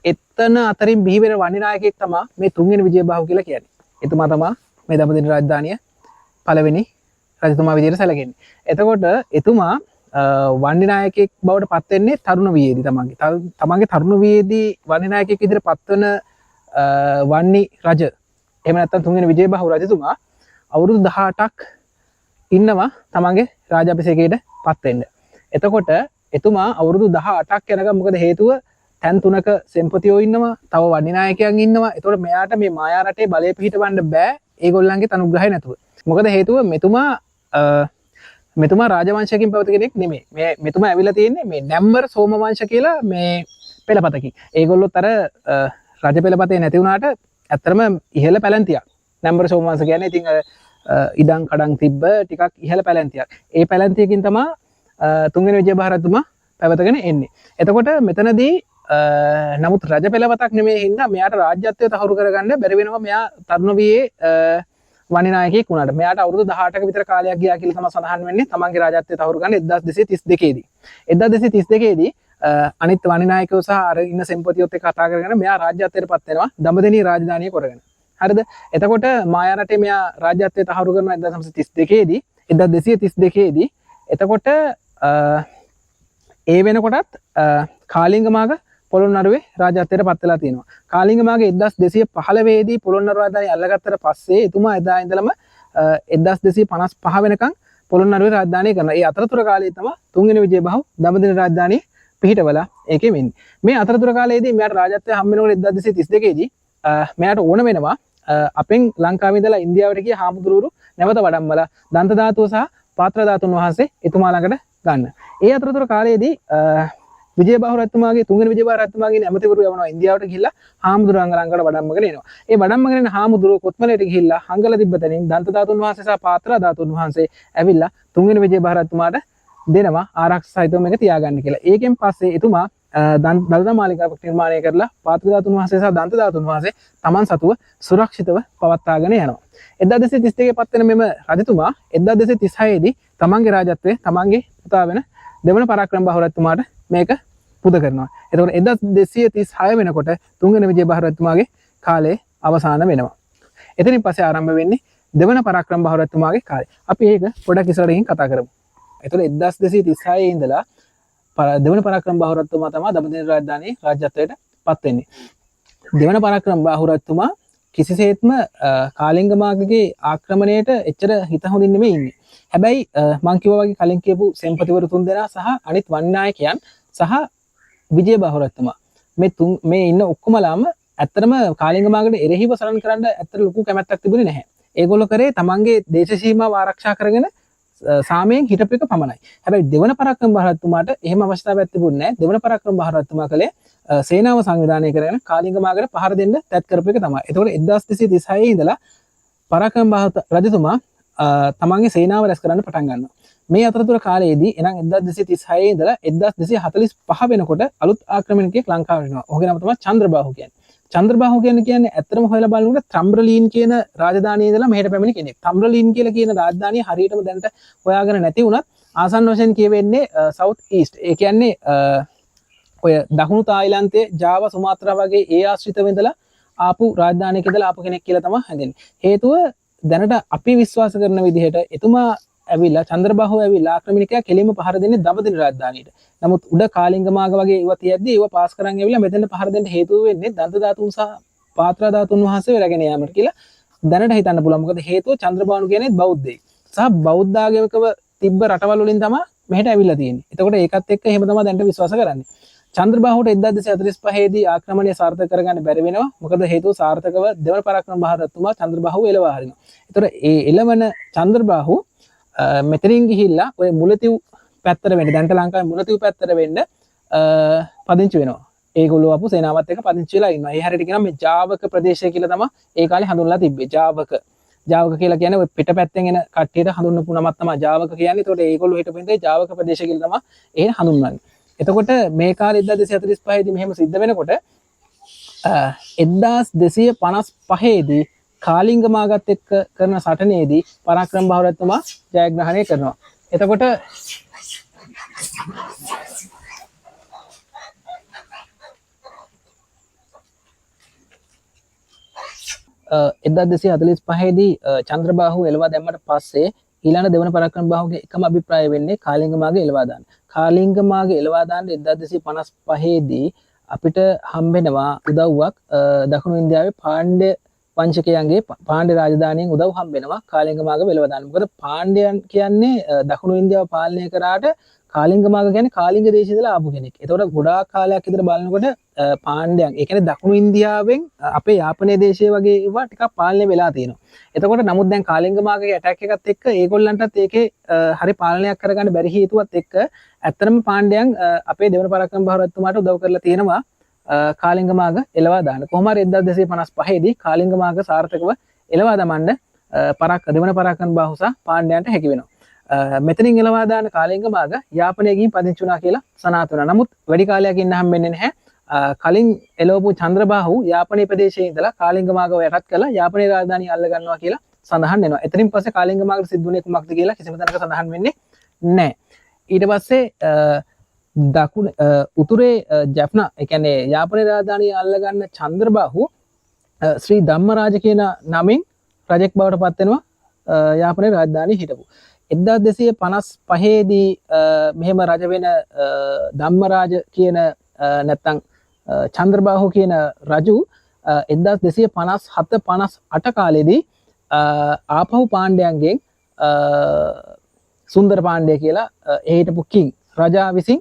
එතන අතරින් බිහි වෙන වන්නි නායකයෙක් තමයි මේ තුන්වෙනි විජයබාහු කියලා කියන්නේ. එතුමා තමයි මේ දඹදිව රාජධානිය පළවෙනි රජතුමා විදිහට සැලකෙන්නේ. එතකොට එතුමා වන්නි නායකයෙක් බවට පත් වෙන්නේ තරුණ වියේදී තමන්ගේ තරුණ වියේදී වන්නි නායකයෙක් විදිහට පත්වන වන්නි රජ එහෙම නැත්නම් තුන්වෙනි විජයබාහු රජතුමා අවුරුදු 18ක් ඉන්නවා තමන්ගේ රාජාභිෂේකයට පත් වෙන්න. එතකොට එතුමා අවුරුදු 18ක් යනකම් මොකද හේතුව තැන් තුනක සෙම්පතියෝ ඉන්නවා, තව වන්නි නායකයන් ඉන්නවා. එතකොට මෙයාට මේ මායා රටේ බලය පිහිටවන්න බෑ ඒගොල්ලන්ගේ තනුග්‍රහය නැතුව. මොකද හේතුව මෙතුමා රාජවංශයකින් පැවති කෙනෙක් නෙමෙයි. මෙතුමා ඇවිල්ලා තියෙන්නේ මේ නැම්බර සෝම වංශ කියලා මේ පෙළපතකින්. ඒගොල්ලොත් අර රජ පෙළපතේ නැති වුණාට ඇත්තටම ඉහළ පැලැන්තියක්. නැම්බර සෝම වංශ කියන්නේ ඉතින් ඉඩම් කඩම් තිබ්බ ටිකක් ඉහළ පැලැන්තියක්. ඒ පැලැන්තියකින් තමයි තුන්වෙනි විජයබාහු රජතුමා පැවතගෙන එන්නේ. එතකොට මෙතනදී නමුත් රජ පෙළපතක් නෙමෙයි හින්දා මෙයාට රාජ්‍යත්වය තහවුරු කරගන්න බැරි වෙනවා. මෙයා තරුණ වියේ වන්නි නායකයෙක් වුණාට. මෙයාට අවුරුදු 18ක විතර කාලයක් ගියා කියලා තමයි සඳහන් වෙන්නේ. තමන්ගේ රාජ්‍යත්වය තහවුරු ගන්න 1232 දී. 1232 දී අනිත් වන්නි නායකයෝ සහ අර ඉන්න සෙම්පතියොත් එක්ක කතා කරගෙන මෙයා රාජ්‍යත්වයට පත් වෙනවා දඹදෙණිය රාජධානිය කරගෙන. හරිද? එතකොට මායා රටේ මෙයා රාජ්‍යත්වය තහවුරු කරනවා 1932 දී. 1232 දී. එතකොට ඒ වෙනකොටත් කාලිංග මාග පොළොන්නරුවේ රාජ්‍යත්වයට පත් වෙලා තියෙනවා. කාලිංග මාග 1215 දී පොළොන්නරු රාජධානිය අල්ලගත්තට පස්සේ එතුමා එදා ඉඳලම 1255 වෙනකන් පොළොන්නරුවේ රාජධානිය කරනවා. ඒ අතරතුර කාලේ තමයි තුන්වෙනි විජයබාහු දඹදිව රාජධානිය පිහිටවලා ඒකෙම ඉන්නේ. මේ අතරතුර කාලයේදී මෙයාට රාජ්‍යත්වය හම්බ වෙනකොට 1232 දී මෙයාට ඕන වෙනවා අපෙන් ලංකාවේ ඉඳලා ඉන්දියාවට ගිය හාමුදුරුවරු නැවත වඩම්මලා දන්ත ධාතුව සහ පාත්‍ර ධාතුන් වහන්සේ එතුමා ළඟට ගන්න. ඒ අතරතුර කාලයේදී විජයබාහු රජතුමාගේ තුන්වෙනි විජයබාහු රජතුමාගේ ඇමතිවරු යවනවා ඉන්දියාවට ගිහිල්ලා හාමුදුරුවන්ගේ ළඟට වඩම්මගෙන එනවා. ඒ වඩම්මගෙන එන හාමුදුරුවෝ කොත්මලේට ගිහිල්ලා හංගල තිබ්බතනින් දන්ත ධාතුන් වහන්සේ සහ පාත්‍ර ධාතුන් වහන්සේ ඇවිල්ලා තුන්වෙනි විජයබාහු රජතුමාට දෙනවා ආරක්ෂා සහිතව මේක තියාගන්න කියලා. ඒකෙන් පස්සේ එතුමා දළදා මාලිගාවක් නිර්මාණය කරලා පාත්‍ර ධාතුන් වහන්සේ සහ දන්ත ධාතුන් වහන්සේ තමන් සතුව සුරක්ෂිතව පවත්වාගෙන යනවා. 1232 පත් වෙන මෙම රජතුමා 1236 දී තමන්ගේ රාජත්වයේ තමන්ගේ පුතා වෙන දෙවන පරාක්‍රමබාහු රජතුමාට මේක පුද කරනවා. එතකොට 1236 වෙනකොට තුන්වෙනි විජයබාහු රජතුමාගේ කාලය අවසන් වෙනවා. එතනින් පස්සේ ආරම්භ වෙන්නේ දෙවන පරාක්‍රමබාහු රජතුමාගේ කාලය. අපි ඒක පොඩක් ඉස්සරහින් කතා කරමු. එතකොට 1236 ඉඳලා දෙවන පරාක්‍රමබාහු රජතුමා තමයි දඹදිව රාජධානියේ රාජ්‍යත්වයට පත් වෙන්නේ. දෙවන පරාක්‍රමබාහු රජතුමා කිසිසේත්ම කාලිංග මාගගේ ආක්‍රමණයට එච්චර හිත හොඳින් නෙමෙයි ඉන්නේ. හැබැයි මං කිව්වා වගේ කලින් කියපු සෙන්පතිවරු තුන්දෙනා සහ අනිත් වන්නි නායකයන් සහ විජයබාහු රජතුමා මේ ඉන්න ඔක්කොමලාම ඇත්තටම කාලිංග මාගට එරෙහිව සරණ කරන්න ඇත්තට ලොකු කැමැත්තක් තිබුණේ නැහැ. ඒගොල්ලෝ කරේ තමන්ගේ දේශ සීමාව ආරක්ෂා කරගෙන සාමයෙන් හිටපු එක පමණයි. හැබැයි දෙවන පරාක්‍රමබාහු රජතුමාට එහෙම අවස්ථාවක් තිබුණේ නැහැ. දෙවන පරාක්‍රමබාහු රජතුමා කලේ සේනාව සංවිධානය කරගෙන කාලිංග මාගට පහර දෙන්න තැත් කරපු එක තමයි. ඒතකොට 1236 ඉඳලා පරාක්‍රමබාහු රජතුමා තමන්ගේ සේනාව රැස් කරන්න පටන් ගන්නවා. මේ අතරතුර කාලයේදී එනම් 1236 ඉඳලා 1245 වෙනකොට අලුත් ආක්‍රමණිකයෙක් ලංකාවට එනවා. ඔහුගේ නම තමයි චන්ද්‍රබාහු කියන්නේ. චන්ද්‍රබාහු කියන්නේ ඇත්තටම හොයලා බලනකොට ත්‍රම්බ්‍රලීන් කියන රාජධානිය ඉඳලා මෙහෙට පැමිණි කෙනෙක්. ත්‍රම්බ්‍රලීන් කියලා කියන රාජධානිය හරියටම දැනට හොයාගෙන නැති වුණත් ආසන්න වශයෙන් කියවෙන්නේ සවුත් ඊස්ට්. ඒ කියන්නේ ඔය දකුණු තායිලන්තයේ ජාව සුමාත්‍රා වගේ ඒ ආශ්‍රිතව ඉඳලා ආපු රාජධානියක ඉඳලා ආපු කෙනෙක් කියලා තමයි හැඳින්වෙන්නේ. හේතුව දැනට අපි විශ්වාස කරන විදිහට එතුමා ඇවිල්ලා චන්ද්‍රබාහුව ඇවිල්ලා ආක්‍රමණිකයා කෙලින්ම පහර දෙන්නේ දඹදිව රාජධානියට. නමුත් උඩ කාලිංගමාග වගේ ඒවා තියද්දී ඒවා පාස් කරන් ඇවිල්ලා මෙතෙන්ට පහර දෙන්න හේතුව වෙන්නේ දන්ත ධාතුන් සහ පාත්‍රා ධාතුන් වහන්සේ රැගෙන යාමට කියලා දැනට හිතන්න පුළුවන්. මොකද හේතුව චන්ද්‍රබාහු කියන්නේ බෞද්ධයෙක්. සහ බෞද්ධ ආගමිකව තිබ්බ රටවල් වලින් තමයි මෙහෙට ඇවිල්ලා තියෙන්නේ. එතකොට ඒකත් එක්ක එහෙම තමයි දැනට විශ්වාස කරන්නේ. චන්ද්‍රබාහුට 1245 දී ආක්‍රමණය සාර්ථක කරගන්න බැරි වෙනවා. මොකද හේතුව සාර්ථකව දෙවන පරාක්‍රම බහරතුමා චන්ද්‍රබාහුව එලවා හරිනවා. ඒතර ඒ එළවන චන්ද්‍රබාහු මෙතනින් ගිහිල්ලා ඔය මුලතිව් පැත්තට වෙන්න දැන්ට ලංකාවේ මුලතිව් පැත්තට වෙන්න පදිංචි වෙනවා. ඒගොල්ලෝ අපු සේනාවත් එක්ක පදිංචි වෙලා ඉන්නවා. ඒ හැරෙට කියනවා මේ ජාවක ප්‍රදේශය කියලා තමයි ඒ කාලේ හඳුන්වලා තිබ්බේ. ජාවක කියලා කියන්නේ ඔය පිටපැත්තෙන් එන කට්ටියට හඳුන්වපු නමක් තමයි ජාවක කියන්නේ. ඒතකොට ඒගොල්ලෝ හිටපු ඉඳේ ජාවක ප්‍රදේශය කියලා තමයි එහෙ හඳුන්වන්නේ. එතකොට මේ කාලේ 1245 දී මෙහෙම සිද්ධ වෙනකොට 1255 දී කාලිංග මාගත් එක්ක කරන සටනේදී පරාක්‍රම බහුරතුමා ජයග්‍රහණය කරනවා. එතකොට 1245 දී චන්ද්‍රබාහු එළවා දැම්මට පස්සේ ඊළඟ දෙවන පරාක්‍රම බාහුගේ එකම අභිප්‍රාය වෙන්නේ කාලිංග මාගේ එළවා දාන්න. කාලිංග මාගේ එළවා දාන්න 1255 දී අපිට හම්බෙනවා උදව්වක් දකුණු ඉන්දියාවේ පාණ්ඩ්‍ය වංශකයන්ගේ පාණ්ඩ්‍ය රාජධානියෙන් උදව් හම්බෙනවා කාලිංග මාගේ එළවා දාන්න. මොකද පාණ්ඩ්‍යයන් කියන්නේ දකුණු ඉන්දියාව පාලනය කරාට කාලිංග මාග කියන්නේ කාලිංග දේශය ඉඳලා ආපු කෙනෙක්. ඒතකොට ගොඩාක් කාලයක් ඉදලා බලනකොට පාණ්ඩ්‍යයන් ඒ කියන්නේ දකුණු ඉන්දියාවෙන් අපේ යාපනයේ දේශය වගේ ඒවා ටිකක් පාලනය වෙලා තියෙනවා. එතකොට නමුත් දැන් කාලිංග මාගගේ ඇටැක් එකත් එක්ක ඒගොල්ලන්ටත් ඒකේ හරි පාලනයක් කරගන්න බැරි හේතුවත් එක්ක ඇත්තටම පාණ්ඩ්‍යයන් අපේ දෙවන පරාක්‍රම බහරතුමාට උදව් කරලා තියෙනවා කාලිංග මාග එළවා දාන්න. කොහොම හරි 1255 දී කාලිංග මාග සාර්ථකව එළවා දමන්න දෙවන පරාක්‍රම බාහුස පාණ්ඩ්‍යයන්ට හැකි වෙනවා. මෙතනින් එළවා දාන කාලිංග මාග යාපනයේ ගිහින් පදිංචි වුණා කියලා සනාථ වෙනවා. නමුත් වැඩි කාලයක් ඉන්න හම්බෙන්නේ නැහැ. කලින් එළවපු චන්ද්‍රබාහු යාපනයේ ප්‍රදේශයේ ඉඳලා කාලිංග මාගව යටත් කරලා යාපනයේ රාජධානිය අල්ල ගන්නවා කියලා සඳහන් වෙනවා. එතනින් පස්සේ කාලිංග මාගට සිද්ධුනේ කුමක්ද කියලා කිසිම තැනක සඳහන් වෙන්නේ නැහැ. ඊට පස්සේ උතුරේ ජැෆ්නා ඒ කියන්නේ යාපනයේ රාජධානිය අල්ල ගන්න චන්ද්‍රබාහු ශ්‍රී ධම්මරාජ කියන නමින් රජෙක් බවට පත් වෙනවා යාපනයේ රාජධානිය හිටපු. 1255 දී මෙහෙම රජ වෙන ධම්මරාජ කියන නැත්තම් චන්ද්‍රබාහු කියන රජු 1257-58 කාලෙදී ආපහු පාණ්ඩ්‍යයන්ගෙන් සුන්දර පාණ්ඩ්‍ය කියලා හිටපු කිං රජා විසින්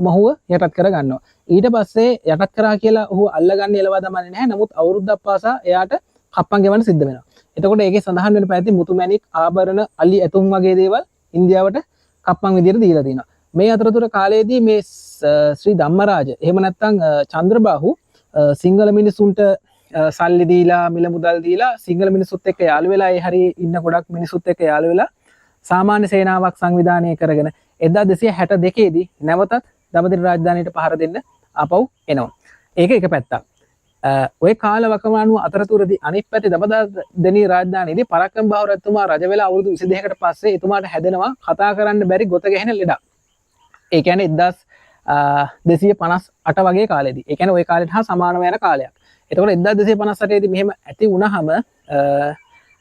මොහුව යටත් කර ගන්නවා. ඊට පස්සේ යටත් කරා කියලා ඔහු අල්ලගන්න එළවා දමන්නේ නැහැ. නමුත් අවුරුද්දක් පාසා එයාට කප්පන් ගෙවන්න සිද්ධ වෙනවා. එතකොට ඒකේ සඳහන් වෙන පැති මුතුමැණික් ආභරණ අලි ඇතුම් වගේ දේවල් ඉන්දියාවට කප්පන් විදියට දීලා තිනවා. මේ අතරතුර කාලයේදී මේ ශ්‍රී ධම්මරාජ එහෙම නැත්නම් චන්ද්‍රබාහු සිංහල මිනිසුන්ට සල්ලි දීලා මිල මුදල් දීලා සිංහල මිනිසුත් එක්ක යාළු වෙලා ඒ හරිය ඉන්න ගොඩක් මිනිසුත් එක්ක යාළු වෙලා සාමාන්‍ය සේනාවක් සංවිධානය කරගෙන 1262 දී නැවතත් දඹදිව රාජධානියට පහර දෙන්න ආපහු එනවා. ඒක එක පැත්තක්. ඔය කාල වකවානුව අතරතුරදී අනිත් පැත්තේ දඹදෙණිය රාජධානියේදී පරාක්‍රම බාහු රජතුමා රජ වෙලා අවුරුදු 22කට පස්සේ එතුමාට හැදෙනවා කතා කරන්න බැරි ගොත ගැහෙන ලෙඩක්. ඒ කියන්නේ 1258 වගේ කාලෙදී. ඒ කියන්නේ ওই කාලෙට හා සමානව යන කාලයක්. එතකොට 1258 දී මෙහෙම ඇති වුණාම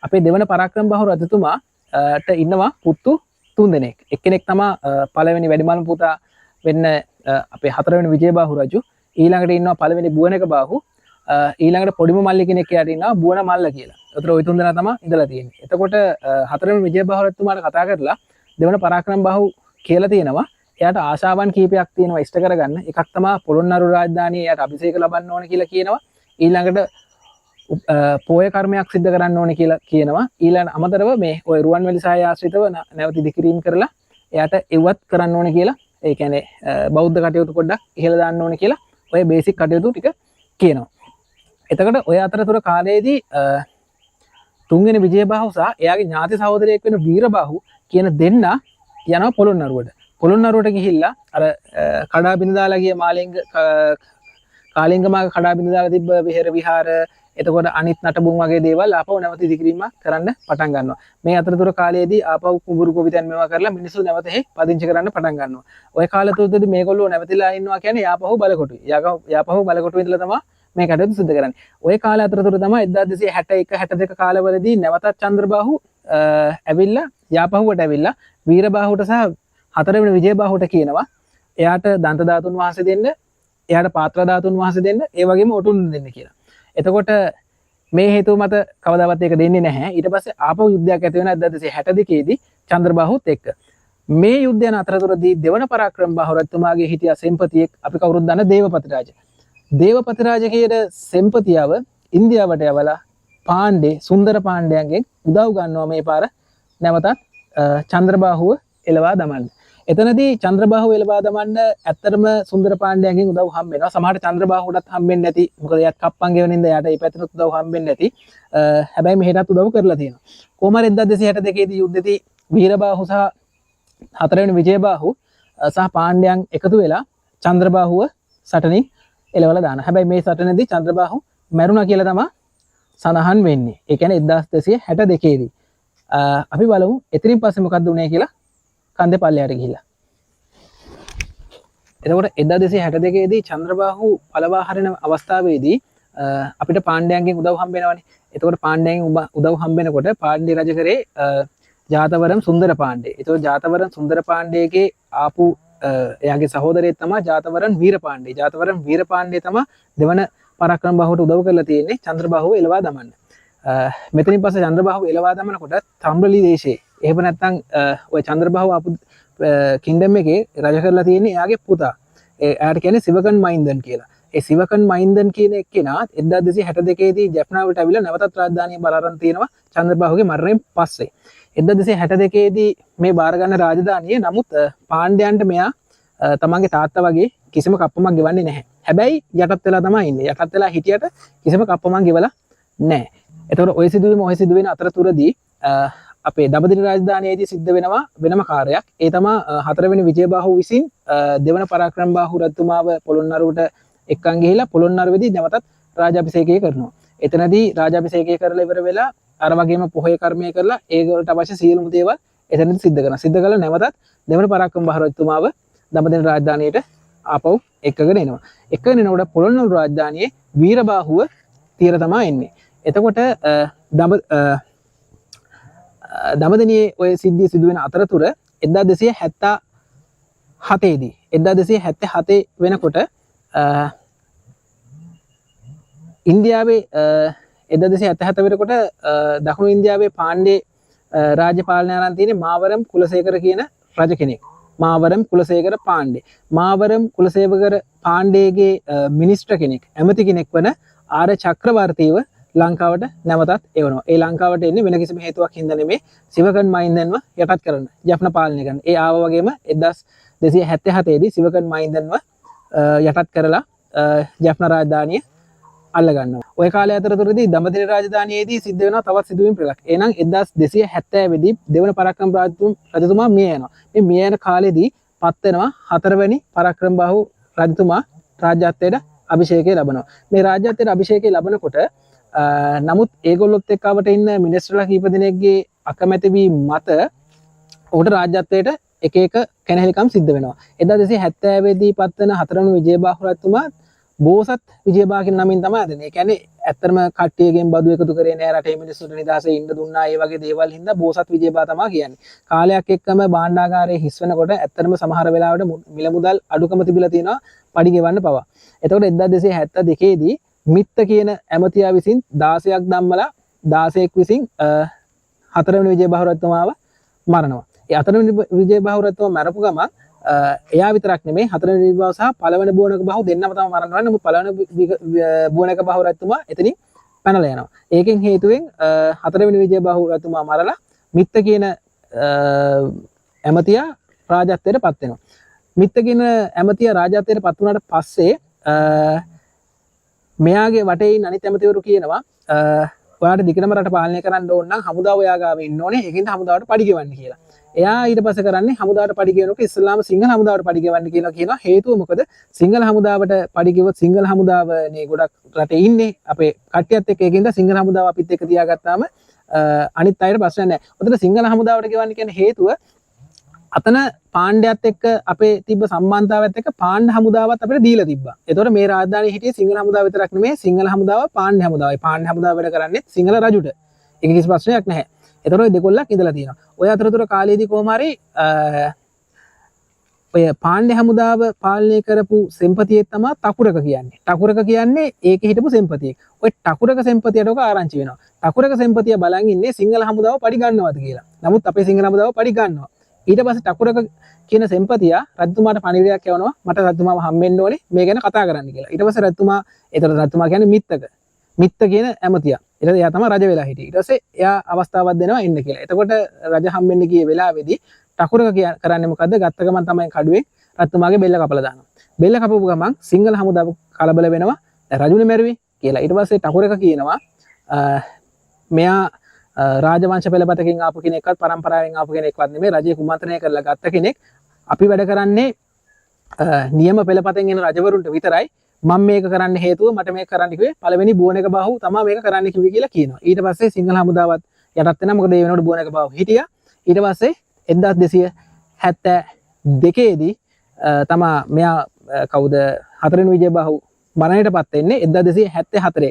අපේ දෙවන පරාක්‍රම බාහු රජතුමාට ඉන්නවා පුතු 3 දෙනෙක්. එක්කෙනෙක් තමයි පළවෙනි වැඩිමල් පුතා වෙන්න අපේ 4 වෙනි විජයබාහු රජු. ඊළඟට ඉන්නවා පළවෙනි බුවනක බාහු. ඊළඟට පොඩිම මල්ලි කෙනෙක් යට ඉන්නවා බුවන මල්ල කියලා. ඒතර ওই 3 දෙනා තමයි ඉඳලා තියෙන්නේ. එතකොට 4 වෙනි විජයබාහු රජතුමාට කතා කරලා දෙවන පරාක්‍රම බාහු කියලා තියෙනවා. එයාට ආශාවන් කීපයක් තියෙනවා ඉෂ්ට කරගන්න. එකක් තමයි පොළොන්නරු රාජධානිය එයාට අභිෂේක ලබන්න ඕන කියලා කියනවා. ඊළඟට පෝය කර්මයක් සිද්ධ කරන්න ඕන කියලා කියනවා. ඊළඟ අමතරව මේ ඔය රුවන්වැලි සාය ආශ්‍රිතව නැවත ඉදිකිරීම කරලා එයාට එව්වත් කරන්න ඕන කියලා. ඒ කියන්නේ බෞද්ධ කටයුතු පොඩ්ඩක් ඉහළ දාන්න ඕන කියලා ඔය බේසික් කටයුතු ටික කියනවා. එතකොට ඔය අතරතුර කාලයේදී තුන්වෙනි විජයබාහු සහ එයාගේ ඥාති සහෝදරයෙක් වෙන වීරබාහු කියන දෙන්නා යනවා පොළොන්නරුවට. පොළොන්නරුවට ගිහිල්ලා අර කඩා බිඳ දාලා ගිය කාලිංග මාග කඩා බිඳ දාලා තිබ්බ විහෙර විහාර එතකොට අනිත් නටබුන් වගේ දේවල් ආපහු නැවත ඉදිකිරීමක් කරන්න පටන් ගන්නවා. මේ අතරතුර කාලයේදී ආපහු කුඹුරු කොවිතැන් මේවා කරලා මිනිස්සු නැවත පදිංචි කරන්න පටන් ගන්නවා. ওই කාල තුරදී මේගොල්ලෝ නැවතිලා ඉන්නවා කියන්නේ යාපහු බලකොටුයි. යාපහු බලකොටුවේ ඉඳලා තමයි මේ කටයුතු සිදු කරන්නේ. ওই කාලය අතරතුර තමයි 1261 62 කාලවලදී නැවතත් චන්ද්‍රබාහු ඇවිල්ලා යාපහුවට ඇවිල්ලා වීරබාහුට සහ හතරවෙනි විජයබාහුට කියනවා එයාට දන්ත ධාතුන් වහන්සේ දෙන්න, එයාට පාත්‍ර ධාතුන් වහන්සේ දෙන්න, ඒ වගේම ඔටුන්න දෙන්න කියලා. එතකොට මේ හේතුව මත කවදාවත් ඒක දෙන්නේ නැහැ. ඊට පස්සේ ආපහු යුද්ධයක් ඇති වෙන 1262 දී චන්ද්‍රබාහුත් එක්ක. මේ යුද්ධයන අතරතුරදී දෙවන පරාක්‍රම බාහු රජතුමාගේ හිටිය සෙන්පතියෙක් අපි කවුරුත් දන්න දේවපති රාජ. දේවපති රාජ කියන සෙන්පතියව ඉන්දියාවට යවලා පාණ්ඩේ සුන්දර පාණ්ඩයන්ගෙන් උදව් ගන්නවා මේ පාර නැවතත් චන්ද්‍රබාහුව එලවා දමන්න. එතනදී චන්ද්‍රබාහුව එලවා දමන්න ඇත්තටම සුන්දර පාණ්ඩයන්ගෙන් උදව් හම්බ වෙනවා. සමහරට චන්ද්‍රබාහුවටත් හම්බෙන්නේ නැති. මොකද එයාත් කප්පන් ගෙවන ඉඳ එයාට මේ පැත්තට උදව් හම්බෙන්නේ නැති. හැබැයි මෙහෙටත් උදව් කරලා තියෙනවා. කොහොම හරි 1262 දී යුද්ධෙදී වීරබාහු සහ හතරවෙනි විජයබාහු සහ පාණ්ඩයන් එකතු වෙලා චන්ද්‍රබාහුව සටනින් එලවලා දානවා. හැබැයි මේ සටනේදී චන්ද්‍රබාහු මැරුණා කියලා තමයි සඳහන් වෙන්නේ. ඒ කියන්නේ 1262 දී. අපි බලමු එතනින් පස්සේ මොකක්ද උනේ කියලා කන්දේ පල්ලෙහාට ගිහිල්ලා. එතකොට 1262 දී චන්ද්‍රබාහු පළවා හරින අවස්ථාවේදී අපිට පාණ්ඩයන්ගෙන් උදව් හම්බ වෙනවනේ. එතකොට පාණ්ඩයන්ගෙන් උදව් හම්බ වෙනකොට පාණ්ඩ්‍ය රජ කරේ ජාතවරම් සුන්දර පාණ්ඩේ. එතකොට ජාතවරම් සුන්දර පාණ්ඩේගේ ආපු එයාගේ සහෝදරයෙක් තමයි ජාතවරම් වීර පාණ්ඩේ. ජාතවරම් වීර පාණ්ඩේ තමයි දෙවන පරාක්‍රම බාහුවට උදව් කරලා තියෙන්නේ චන්ද්‍රබාහුව එලවා දමන්න. මෙතනින් පස්සේ චන්ද්‍රබාහුව එලවා දමනකොට තම්බලි දේශේ එහෙම නැත්නම් ඔය චන්ද්‍රබාහුව ආපු කින්ඩම් එකේ රජ කරලා තියෙන්නේ එයාගේ පුතා. එයාට කියන්නේ සිවකන් මයින්දන් කියලා. ඒ සිවකන් මයින්දන් කියන එක්කෙනා 1262 දී ජැෆ්නාවට ඇවිල්ලා නැවතත් රාජධානිය බල අරන් තියෙනවා චන්ද්‍රබාහුගේ මරණයෙන් පස්සේ. 1262 දී මේ බාර ගන්න රාජධානිය නමුත් පාණ්ඩයන්ට මෙයා තමන්ගේ තාත්තා වගේ කිසිම කප්පමක් ගෙවන්නේ නැහැ. හැබැයි යටත් වෙලා තමයි ඉන්නේ. යටත් වෙලා හිටියට කිසිම කප්පමක් ගෙවලා නැහැ. එතකොට ඔය සිදුවෙන අතරතුරදී අපේ දඹදිව රාජධානියේදී සිද්ධ වෙනවා වෙනම කාර්යයක්. ඒ තමයි හතරවෙනි විජයබාහු විසින් දෙවන පරාක්‍රම බාහු රජතුමාව පොළොන්නරුවට එක්කන් ගිහිලා පොළොන්නරුවේදී නැවතත් රාජාභිෂේකය කරනවා. එතනදී රාජාභිෂේකය කරලා ඉවර වෙලා අර වගේම පොහොය කර්මය කරලා ඒකට අවශ්‍ය සියලුම දේවල් එතනදී සිද්ධ කරනවා. සිද්ධ කළා නැවතත් දෙවන පරාක්‍රම බාහු රජතුමාව දඹදිව රාජධානියට ආපහු එක්කගෙන එනවා. එක්කගෙන එනකොට පොළොන්නරු රාජධානියේ වීරබාහුව තියලා තමයි එන්නේ. එතකොට දඹදිවයේ ඔය සිද්ධිය සිදුවෙන අතරතුර 1277 දී 1277 වෙනකොට ඉන්දියාවේ 1277 වෙනකොට දකුණු ඉන්දියාවේ පාණ්ඩේ රාජ්‍ය පාලනය අරන් තියෙන මාවරම් කුලසේකර කියන රජ කෙනෙක්. මාවරම් කුලසේකර පාණ්ඩේ. මාවරම් කුලසේකර පාණ්ඩේගේ මිනිස්ටර් කෙනෙක්, ඇමති කෙනෙක් වන ආර චක්‍රවර්තීව ලංකාවට නැවතත් එවනවා. ඒ ලංකාවට එන්නේ වෙන කිසිම හේතුවක් හින්දා නෙමෙයි, සිවකන් මහින්දන්ව යටත් කරන්න, ජෆ්න පාලනය කරන්න. ඒ ආව වගේම 1277 දී සිවකන් මහින්දන්ව යටත් කරලා ජෆ්න රාජධානිය අල්ල ගන්නවා. ওই කාලය අතරතුරදී දඹදිව රාජධානියේදී සිද්ධ වෙනවා තවත් සිදුවීම් පෙළක්. එහෙනම් 1270 දී දෙවන පරාක්‍රම රජතුමා මිය යනවා. මේ මිය යන කාලෙදී පත් වෙනවා හතරවෙනි පරාක්‍රම බාහු රජතුමා රාජ්‍යත්වයට අභිෂේකය ලබනවා. මේ රාජ්‍යත්වයට අභිෂේකය ලබනකොට නමුත් ඒගොල්ලොත් එක්කවට ඉන්න මිනිස්ටර්ලා කීප දෙනෙක්ගේ අකමැති වීම මත ඔහුට රාජ්‍යත්වයට එක එක කැනහිලිකම් සිද්ධ වෙනවා. 1270 දී පත් වෙන හතරවෙනි විජයබාහු රජතුමා බෝසත් විජයබාහු කියන නමින් තමයි හදන්නේ. ඒ කියන්නේ ඇත්තටම කට්ටියගෙන් බදු එකතු කරේ නෑ, රටේ මිනිස්සුන්ට නිදහසේ ඉන්න දුන්නා, ඒ වගේ දේවල් හින්දා බෝසත් විජයබාහු තමයි කියන්නේ. කාලයක් එක්කම භාණ්ඩාගාරයේ හිස් වෙනකොට ඇත්තටම සමහර වෙලාවට මිල මුදල් අඩුකම තිබිලා තියෙනවා පඩි ගෙවන්න පවා. එතකොට 1272 දී මිත්ත කියන ඇමතියා විසින් 16ක් ධම්මලා 16ක් විසින් හතරවෙනි විජයබාහු රජතුමාව මරනවා. ඒ හතරවෙනි විජයබාහු රජතුමා මරපු ගමන් එයා විතරක් නෙමෙයි හතරවෙනි විජයබාහු සහ පළවෙනි බුවනක බාහු දෙන්නම තමයි මරන්න ඕනේ. නමුත් පළවෙනි බුවනක බාහු රජතුමා එතනින් පැනලා යනවා. ඒකෙන් හේතුවෙන් හතරවෙනි විජයබාහු රජතුමා මරලා මිත්ත කියන ඇමතියා රාජත්වයට පත් වෙනවා. මිත්ත කියන ඇමතියා රාජත්වයට පත් වුණාට පස්සේ මෙයාගේ වටේ ඉන්න අනිත් ඇමතිවරු කියනවා ඔයාලට දිගටම රට පාලනය කරන්න ඕන නම් හමුදාව ඔයා ගාව ඉන්න ඕනේ. ඒකින්ද හමුදාවට පඩි ගෙවන්න කියලා. එයා ඊට පස්සේ කරන්නේ හමුදාවට පඩි ගෙවනකොට ඉස්ලාම සිංහල හමුදාවට පඩි ගෙවන්න කියලා කියනවා. හේතුව මොකද? සිංහල හමුදාවට පඩි ගෙවුවොත් සිංහල හමුදාවනේ ගොඩක් රටේ ඉන්නේ. අපේ කට්ටියත් එක්ක ඒකින්ද සිංහල හමුදාව අපිත් එක්ක තියාගත්තාම අනිත් අයට ප්‍රශ්න නැහැ. ඔතන සිංහල හමුදාවට ගෙවන්න කියන හේතුව අතන පාණ්ඩයත් එක්ක අපේ තිබ්බ සම්බන්ධතාවයත් එක්ක පාණ්ඩ හමුදාවත් අපිට දීලා තිබ්බා. ඒතකොට මේ රාජධානියේ හිටියේ සිංහල හමුදාව විතරක් නෙමෙයි සිංහල හමුදාව පාණ්ඩ හමුදාවයි. පාණ්ඩ හමුදාව වැඩ කරන්නේ සිංහල රජුට. ඒක කිසි ප්‍රශ්නයක් නැහැ. ඒතකොට ඔය දෙකොල්ලක් ඉඳලා තියෙනවා. ඔය අතරතුර කාලයේදී කොහොම හරි ඔය පාණ්ඩ හමුදාව පාලනය කරපු සෙන්පතියෙක් තමයි ටකුරක කියන්නේ. ටකුරක කියන්නේ ඒකේ හිටපු සෙන්පතියෙක්. ඔය ටකුරක සෙන්පතියට ඔක ආරංචි වෙනවා. ටකුරක සෙන්පතිය බලන් ඉන්නේ සිංහල හමුදාව පඩි ගන්නවද කියලා. නමුත් අපේ සිංහල හමුදාව පඩි ගන්නවා. ඊට පස්සේ ටකුරක කියන සෙන්පතියා රජතුමාට පණිවිඩයක් යවනවා මට රජතුමාව හම්බෙන්න ඕනේ මේ ගැන කතා කරන්න කියලා. ඊට පස්සේ රජතුමා ඒතර රජතුමා කියන්නේ මිත්ත කියන ඇමතියා. ඊට එයා තමයි රජ වෙලා හිටියේ. ඊට පස්සේ එයා අවස්ථාවක් දෙනවා එන්න කියලා. එතකොට රජ හම්බෙන්න ගියේ වෙලාවේදී ටකුරක කරන්නේ මොකද්ද? ගත්ත ගමන් තමයි කඩුවෙන් රජතුමාගේ බෙල්ල කපලා දානවා. බෙල්ල කපපු ගමන් සිංහල හමුදාව කලබල වෙනවා. රජුනේ මැරුවේ කියලා. ඊට පස්සේ ටකුරක කියනවා මෙයා රාජවංශ පෙළපතකින් ආපු කෙනෙක්වත් පරම්පරාවෙන් ආපු කෙනෙක්වත් නෙමෙයි රජයේ කුමන්ත්‍රණය කරලා ගත්ත කෙනෙක්. අපි වැඩ කරන්නේ නියම පෙළපතෙන් එන රජවරුන්ට විතරයි. මම මේක කරන්න හේතුව මට මේක කරන්න කිව්වේ පළවෙනි බුවනක බාහුව තමයි මේක කරන්න කිව්වේ කියලා කියනවා. ඊට පස්සේ සිංහල හමුදාවත් යටත් වෙනවා. මොකද ඒ වෙනකොට බුවනක බාහුව හිටියා. ඊට පස්සේ 1272 දී තමා මෙයා කවුද හතරවෙනි විජයබාහු මරණයටපත් වෙන්නේ 1274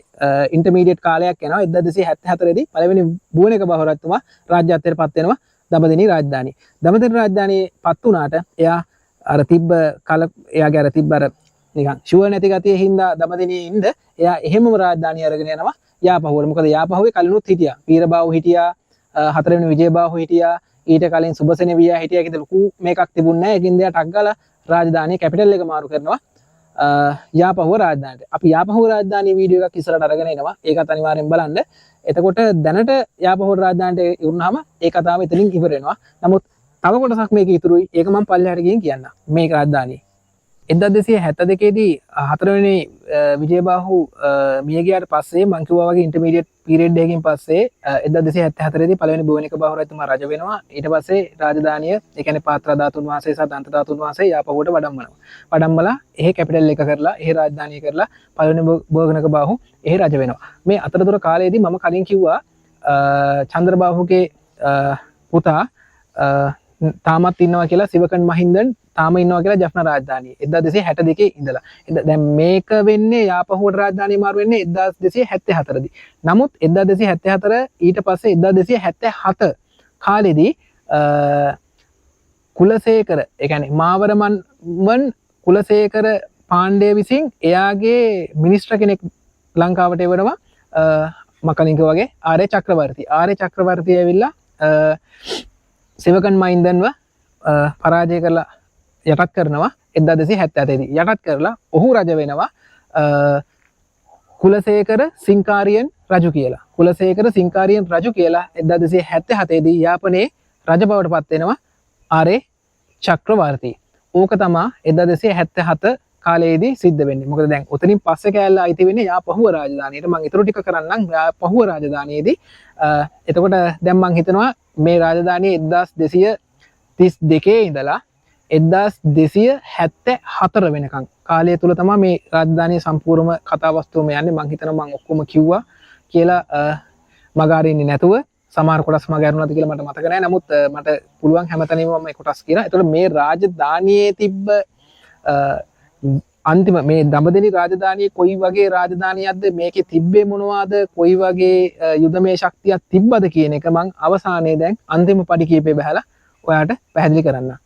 ඉන්ටර්මීඩියට් කාලයක් යනවා 1274 දී පළවෙනි බුවනක බාහු රජතුමා රාජ්‍යත්වයටපත් වෙනවා දඹදෙණි රාජධානිය. දඹදෙණි රාජධානියේ පත් වුණාට එයා අර තිබ්බ එයාගේ අර තිබ්බ අර නිකන් ෂුවර් නැති ගතිය හින්දා දඹදෙණියේ ඉඳ එයා එහෙමම රාජධානිය අරගෙන යනවා යාපහුවට. මොකද යාපහුවේ කලිනුත් හිටියා. වීරබාහු හිටියා, හතරවෙනි විජයබාහු හිටියා, ඊට කලින් සුබසෙන වියා හිටියා කියලා ලොකු මේකක් තිබුණේ නැහැ. ඒකින්ද එයා ටක් ගාලා රාජධානිය කැපිටල් එක මාරු කරනවා යාපහුව රාජධානියට. අපි යාපහුව රාජධානිය වීඩියෝ එකක් ඉස්සරහට අරගෙන එනවා. ඒකත් අනිවාර්යෙන් බලන්න. එතකොට දැනට යාපහුව රාජධානියට ඉවරනහම ඒ කතාව එතනින් ඉවර වෙනවා. නමුත් තව කොටසක් මේක ඉතුරුයි. ඒක මම පල්ලෙහාට ගිහින් කියන්නම්. මේක රාජධානිය 1272 දී හතරවෙනි විජයබාහු මිය ගියාට පස්සේ මං කිව්වා වගේ ඉන්ටර්මීඩියට් පීරියඩ් එකකින් පස්සේ 1274 දී පළවෙනි බුවනික බාහු රජතුමා රජ වෙනවා. ඊට පස්සේ රාජධානිය ඒ කියන්නේ පාත්‍ර ධාතුන් වහන්සේ සහ දන්ත ධාතුන් වහන්සේ යාපහුවට වඩම්මනවා. වඩම්මලා එහෙ කැපිටල් එක කරලා එහෙ රාජධානිය කරලා පළවෙනි බුවනික බාහු එහෙ රජ වෙනවා. මේ අතරතුර කාලයේදී මම කලින් කිව්වා චන්ද්‍රබාහුගේ පුතා තාමත් ඉන්නවා කියලා සිවකන් මහින්දන් තාම ඉන්නවා කියලා ජෆ්නා රාජධානිය 1262 ඉඳලා. දැන් මේක වෙන්නේ යාපහුවට රාජධානිය මාරු වෙන්නේ 1274 දී. නමුත් 1274 ඊට පස්සේ 1277 කාලෙදී කුලසේකර ඒ කියන්නේ මාවරමන් කුලසේකර පාණ්ඩය විසින් එයාගේ මිනිස්ටර් කෙනෙක් ලංකාවට එවනවා මම කලින් කිව්වා වගේ ආර්ය චක්‍රවර්ති. ආර්ය චක්‍රවර්ති ඇවිල්ලා සිවකන් මහින්දන්ව පරාජය කරලා යටත් කරනවා 1277 දී. යටත් කරලා ඔහු රජ වෙනවා කුලසේකර සිංකාරියන් රජු කියලා. කුලසේකර සිංකාරියන් රජු කියලා 1277 දී යාපනයේ රජ බවට පත් වෙනවා ආර්ය චක්‍රවර්ති. ඕක තමයි 1277 කාලයේදී සිද්ධ වෙන්නේ. මොකද දැන් උතනින් පස්සේ කෑල්ල අයිති වෙන්නේ යාපහුව රාජධානියට. මම ඊටු ටික කරන්නම් යාපහුව රාජධානියේදී. එතකොට දැන් මම හිතනවා මේ රාජධානිය 1232 ඉඳලා 1274 වෙනකන් කාලය තුල තමයි මේ රාජධානිය සම්පූර්ණම කතාවස්තුවම යන්නේ. මම හිතනවා මම ඔක්කොම කිව්වා කියලා මගහරින්නේ නැතුව සමහර කොටස් මගහරුණාද කියලා මට මතක නැහැ. නමුත් මට පුළුවන් හැමතැනම මම මේ කොටස් කියනවා. ඒතකොට මේ රාජධානියේ තිබ්බ අන්තිම මේ දඹදෙණි රාජධානිය කොයි වගේ රාජධානියක්ද, මේකේ තිබ්බේ මොනවද, කොයි වගේ යුදමය ශක්තියක් තිබ්බද කියන එක මම අවසානයේ දැන් අන්තිම පඩි කීපේ බහලා ඔයාට පැහැදිලි කරන්නම්.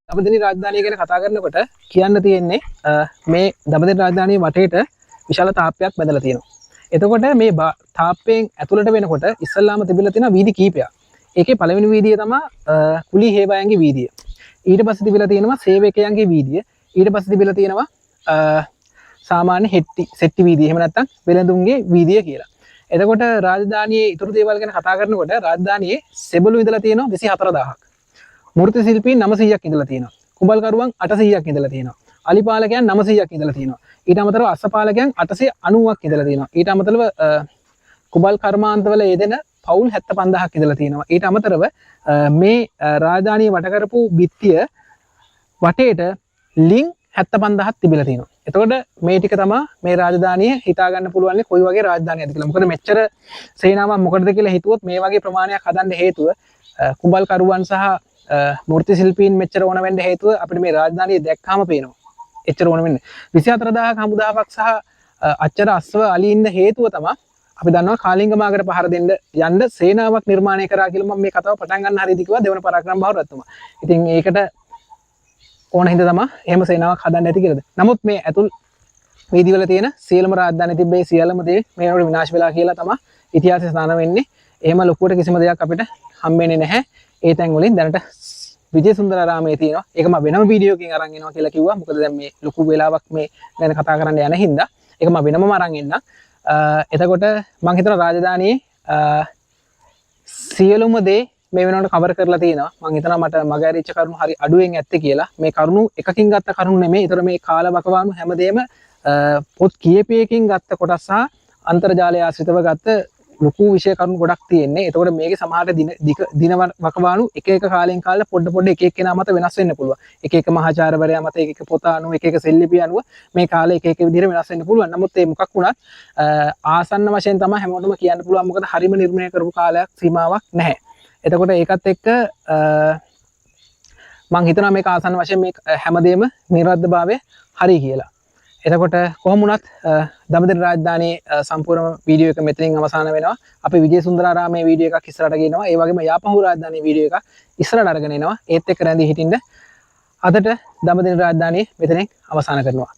දඹදෙණි රාජධානිය ගැන කතා කරනකොට කියන්න තියෙන්නේ මේ දඹදෙණි රාජධානිය වටේට විශාල තාප්පයක් බැඳලා තියෙනවා. එතකොට මේ තාප්පයෙන් ඇතුළට වෙනකොට ඉස්සල්ලාම තිබිලා තියෙන වීදි කීපයක්. ඒකේ පළවෙනි වීදිය තමයි කුලී හේවායන්ගේ වීදිය. ඊට පස්සේ තිබිලා තියෙනවා සේවකයන්ගේ වීදිය. ඊට පස්සේ තිබිලා තියෙනවා සාමාන්‍ය සෙට්ටි වීදිය. එහෙම නැත්නම් වෙළඳුන්ගේ වීදිය කියලා. එතකොට රාජධානියේ ඉතුරු දේවල් ගැන කතා කරනකොට රාජධානියේ සෙබළු ඉඳලා තියෙනවා 24000ක්. මූර්ති ශිල්පීන් 900ක් ඉඳලා තියෙනවා. කුඹල්කරුවන් 800ක් ඉඳලා තියෙනවා. අලිපාලකයන් 900ක් ඉඳලා තියෙනවා. ඊට අමතරව අස්සපාලකයන් 890ක් ඉඳලා තියෙනවා. ඊට අමතරව කුඹල් කර්මාන්තවල යෙදෙන පවුල් 75000ක් ඉඳලා තියෙනවා. ඊට අමතරව මේ රාජධානිය වට කරපු බිත්තිය වටේට ලිං 75000ක් තිබිලා තියෙනවා. එතකොට මේ ටික තමයි මේ රාජධානිය හිතා ගන්න පුළුවන් කොයි වගේ රාජධානියක්ද කියලා. මොකද මෙච්චර සේනාවක් මොකටද කියලා හිතුවොත් මේ වගේ ප්‍රමාණයක් හදන්න හේතුව කුඹල් කරුවන් සහ මූර්ති ශිල්පීන් මෙච්චර ඕන වෙන්න හේතුව අපිට මේ රාජධානිය දැක්කාම පේනවා. එච්චර ඕන වෙන්නේ. 24000ක හමුදාවක් සහ අච්චර අස්ව අලි ඉන්න හේතුව තමයි අපි දන්නවා කාලිංග මාකට පහර දෙන්න යන්න සේනාවක් නිර්මාණය කරා කියලා මම මේ කතාව පටන් ගන්න හරියදී කිව්වා දෙවන පරාක්‍රම බහුරත්තුමා. ඉතින් ඒකට ඕන හින්දා තමයි එහෙම සේනාවක් හදන්න ඇති කියලාද. නමුත් මේ ඇතුල් වීදිවල තියෙන සියලුම රාජධානි තිබ්බේ සියලුම දේ මේවට විනාශ වෙලා කියලා තමයි ඉතිහාසය සඳහන් වෙන්නේ. එහෙම ලොකුවට කිසිම දෙයක් අපිට හම්බෙන්නේ නැහැ. ඒ තැන් වලින් දැනට විජේසුන්දරාරාමයේ තියෙනවා. ඒක මම වෙනම වීඩියෝ එකකින් අරන් එනවා කියලා කිව්වා. මොකද දැන් මේ ලොකු වෙලාවක් මේ ගැන කතා කරන්න යන හින්දා ඒක මම වෙනමම අරන් එන්නම්. එතකොට මම හිතනවා රාජධානියේ සියලුම දේ මේ වෙනකොට කවර් කරලා තියෙනවා. මම හිතනවා මට මග ඇරිච්ච කරුණු හරි අඩුවෙන් ඇත්තේ කියලා. මේ කරුණු එකකින් ගත්ත කරුණු නෙමෙයි. ඒතර මේ කාල වකවානු හැමදේම පොත් කීපයකින් ගත්ත කොටස් සහ අන්තර්ජාලය ආශ්‍රිතව ගත්ත ලොකු විෂය කරුණු ගොඩක් තියෙන්නේ. එතකොට මේකේ සමහර දින වකවානු එක එක කාලෙන් කාලට පොඩ එක එක කෙනා මත වෙනස් වෙන්න පුළුවන්. එක එක මහාචාර්යවරයා මත එක එක පොත අනුව එක එක සෙල්ලිපි අනුව මේ කාලේ එක එක විදිහට වෙනස් වෙන්න පුළුවන්. නමුත් මේ මොකක් වුණත් ආසන්න වශයෙන් තමයි හැමෝටම කියන්න පුළුවන්. මොකද හරිම නිර්ණය කරපු කාලයක් සීමාවක් නැහැ. එතකොට ඒකත් එක්ක මම හිතනවා මේක ආසන්න වශයෙන් මේ හැමදේම නිර්වද්‍යභාවය හරි කියලා. එතකොට කොහොම වුණත් දඹදිව රාජධානියේ සම්පූර්ණ වීඩියෝ එක මෙතනින් අවසන් වෙනවා. අපි විජේසුන්දරාරාමයේ වීඩියෝ එකක් ඉස්සරහට ගෙනවා. ඒ වගේම යාපහුව රාජධානියේ වීඩියෝ එකක් ඉස්සරහට අරගෙන එනවා. ඒත් එක්ක රැඳී හිටින්න අදට දඹදිව රාජධානියේ මෙතනින් අවසන් කරනවා.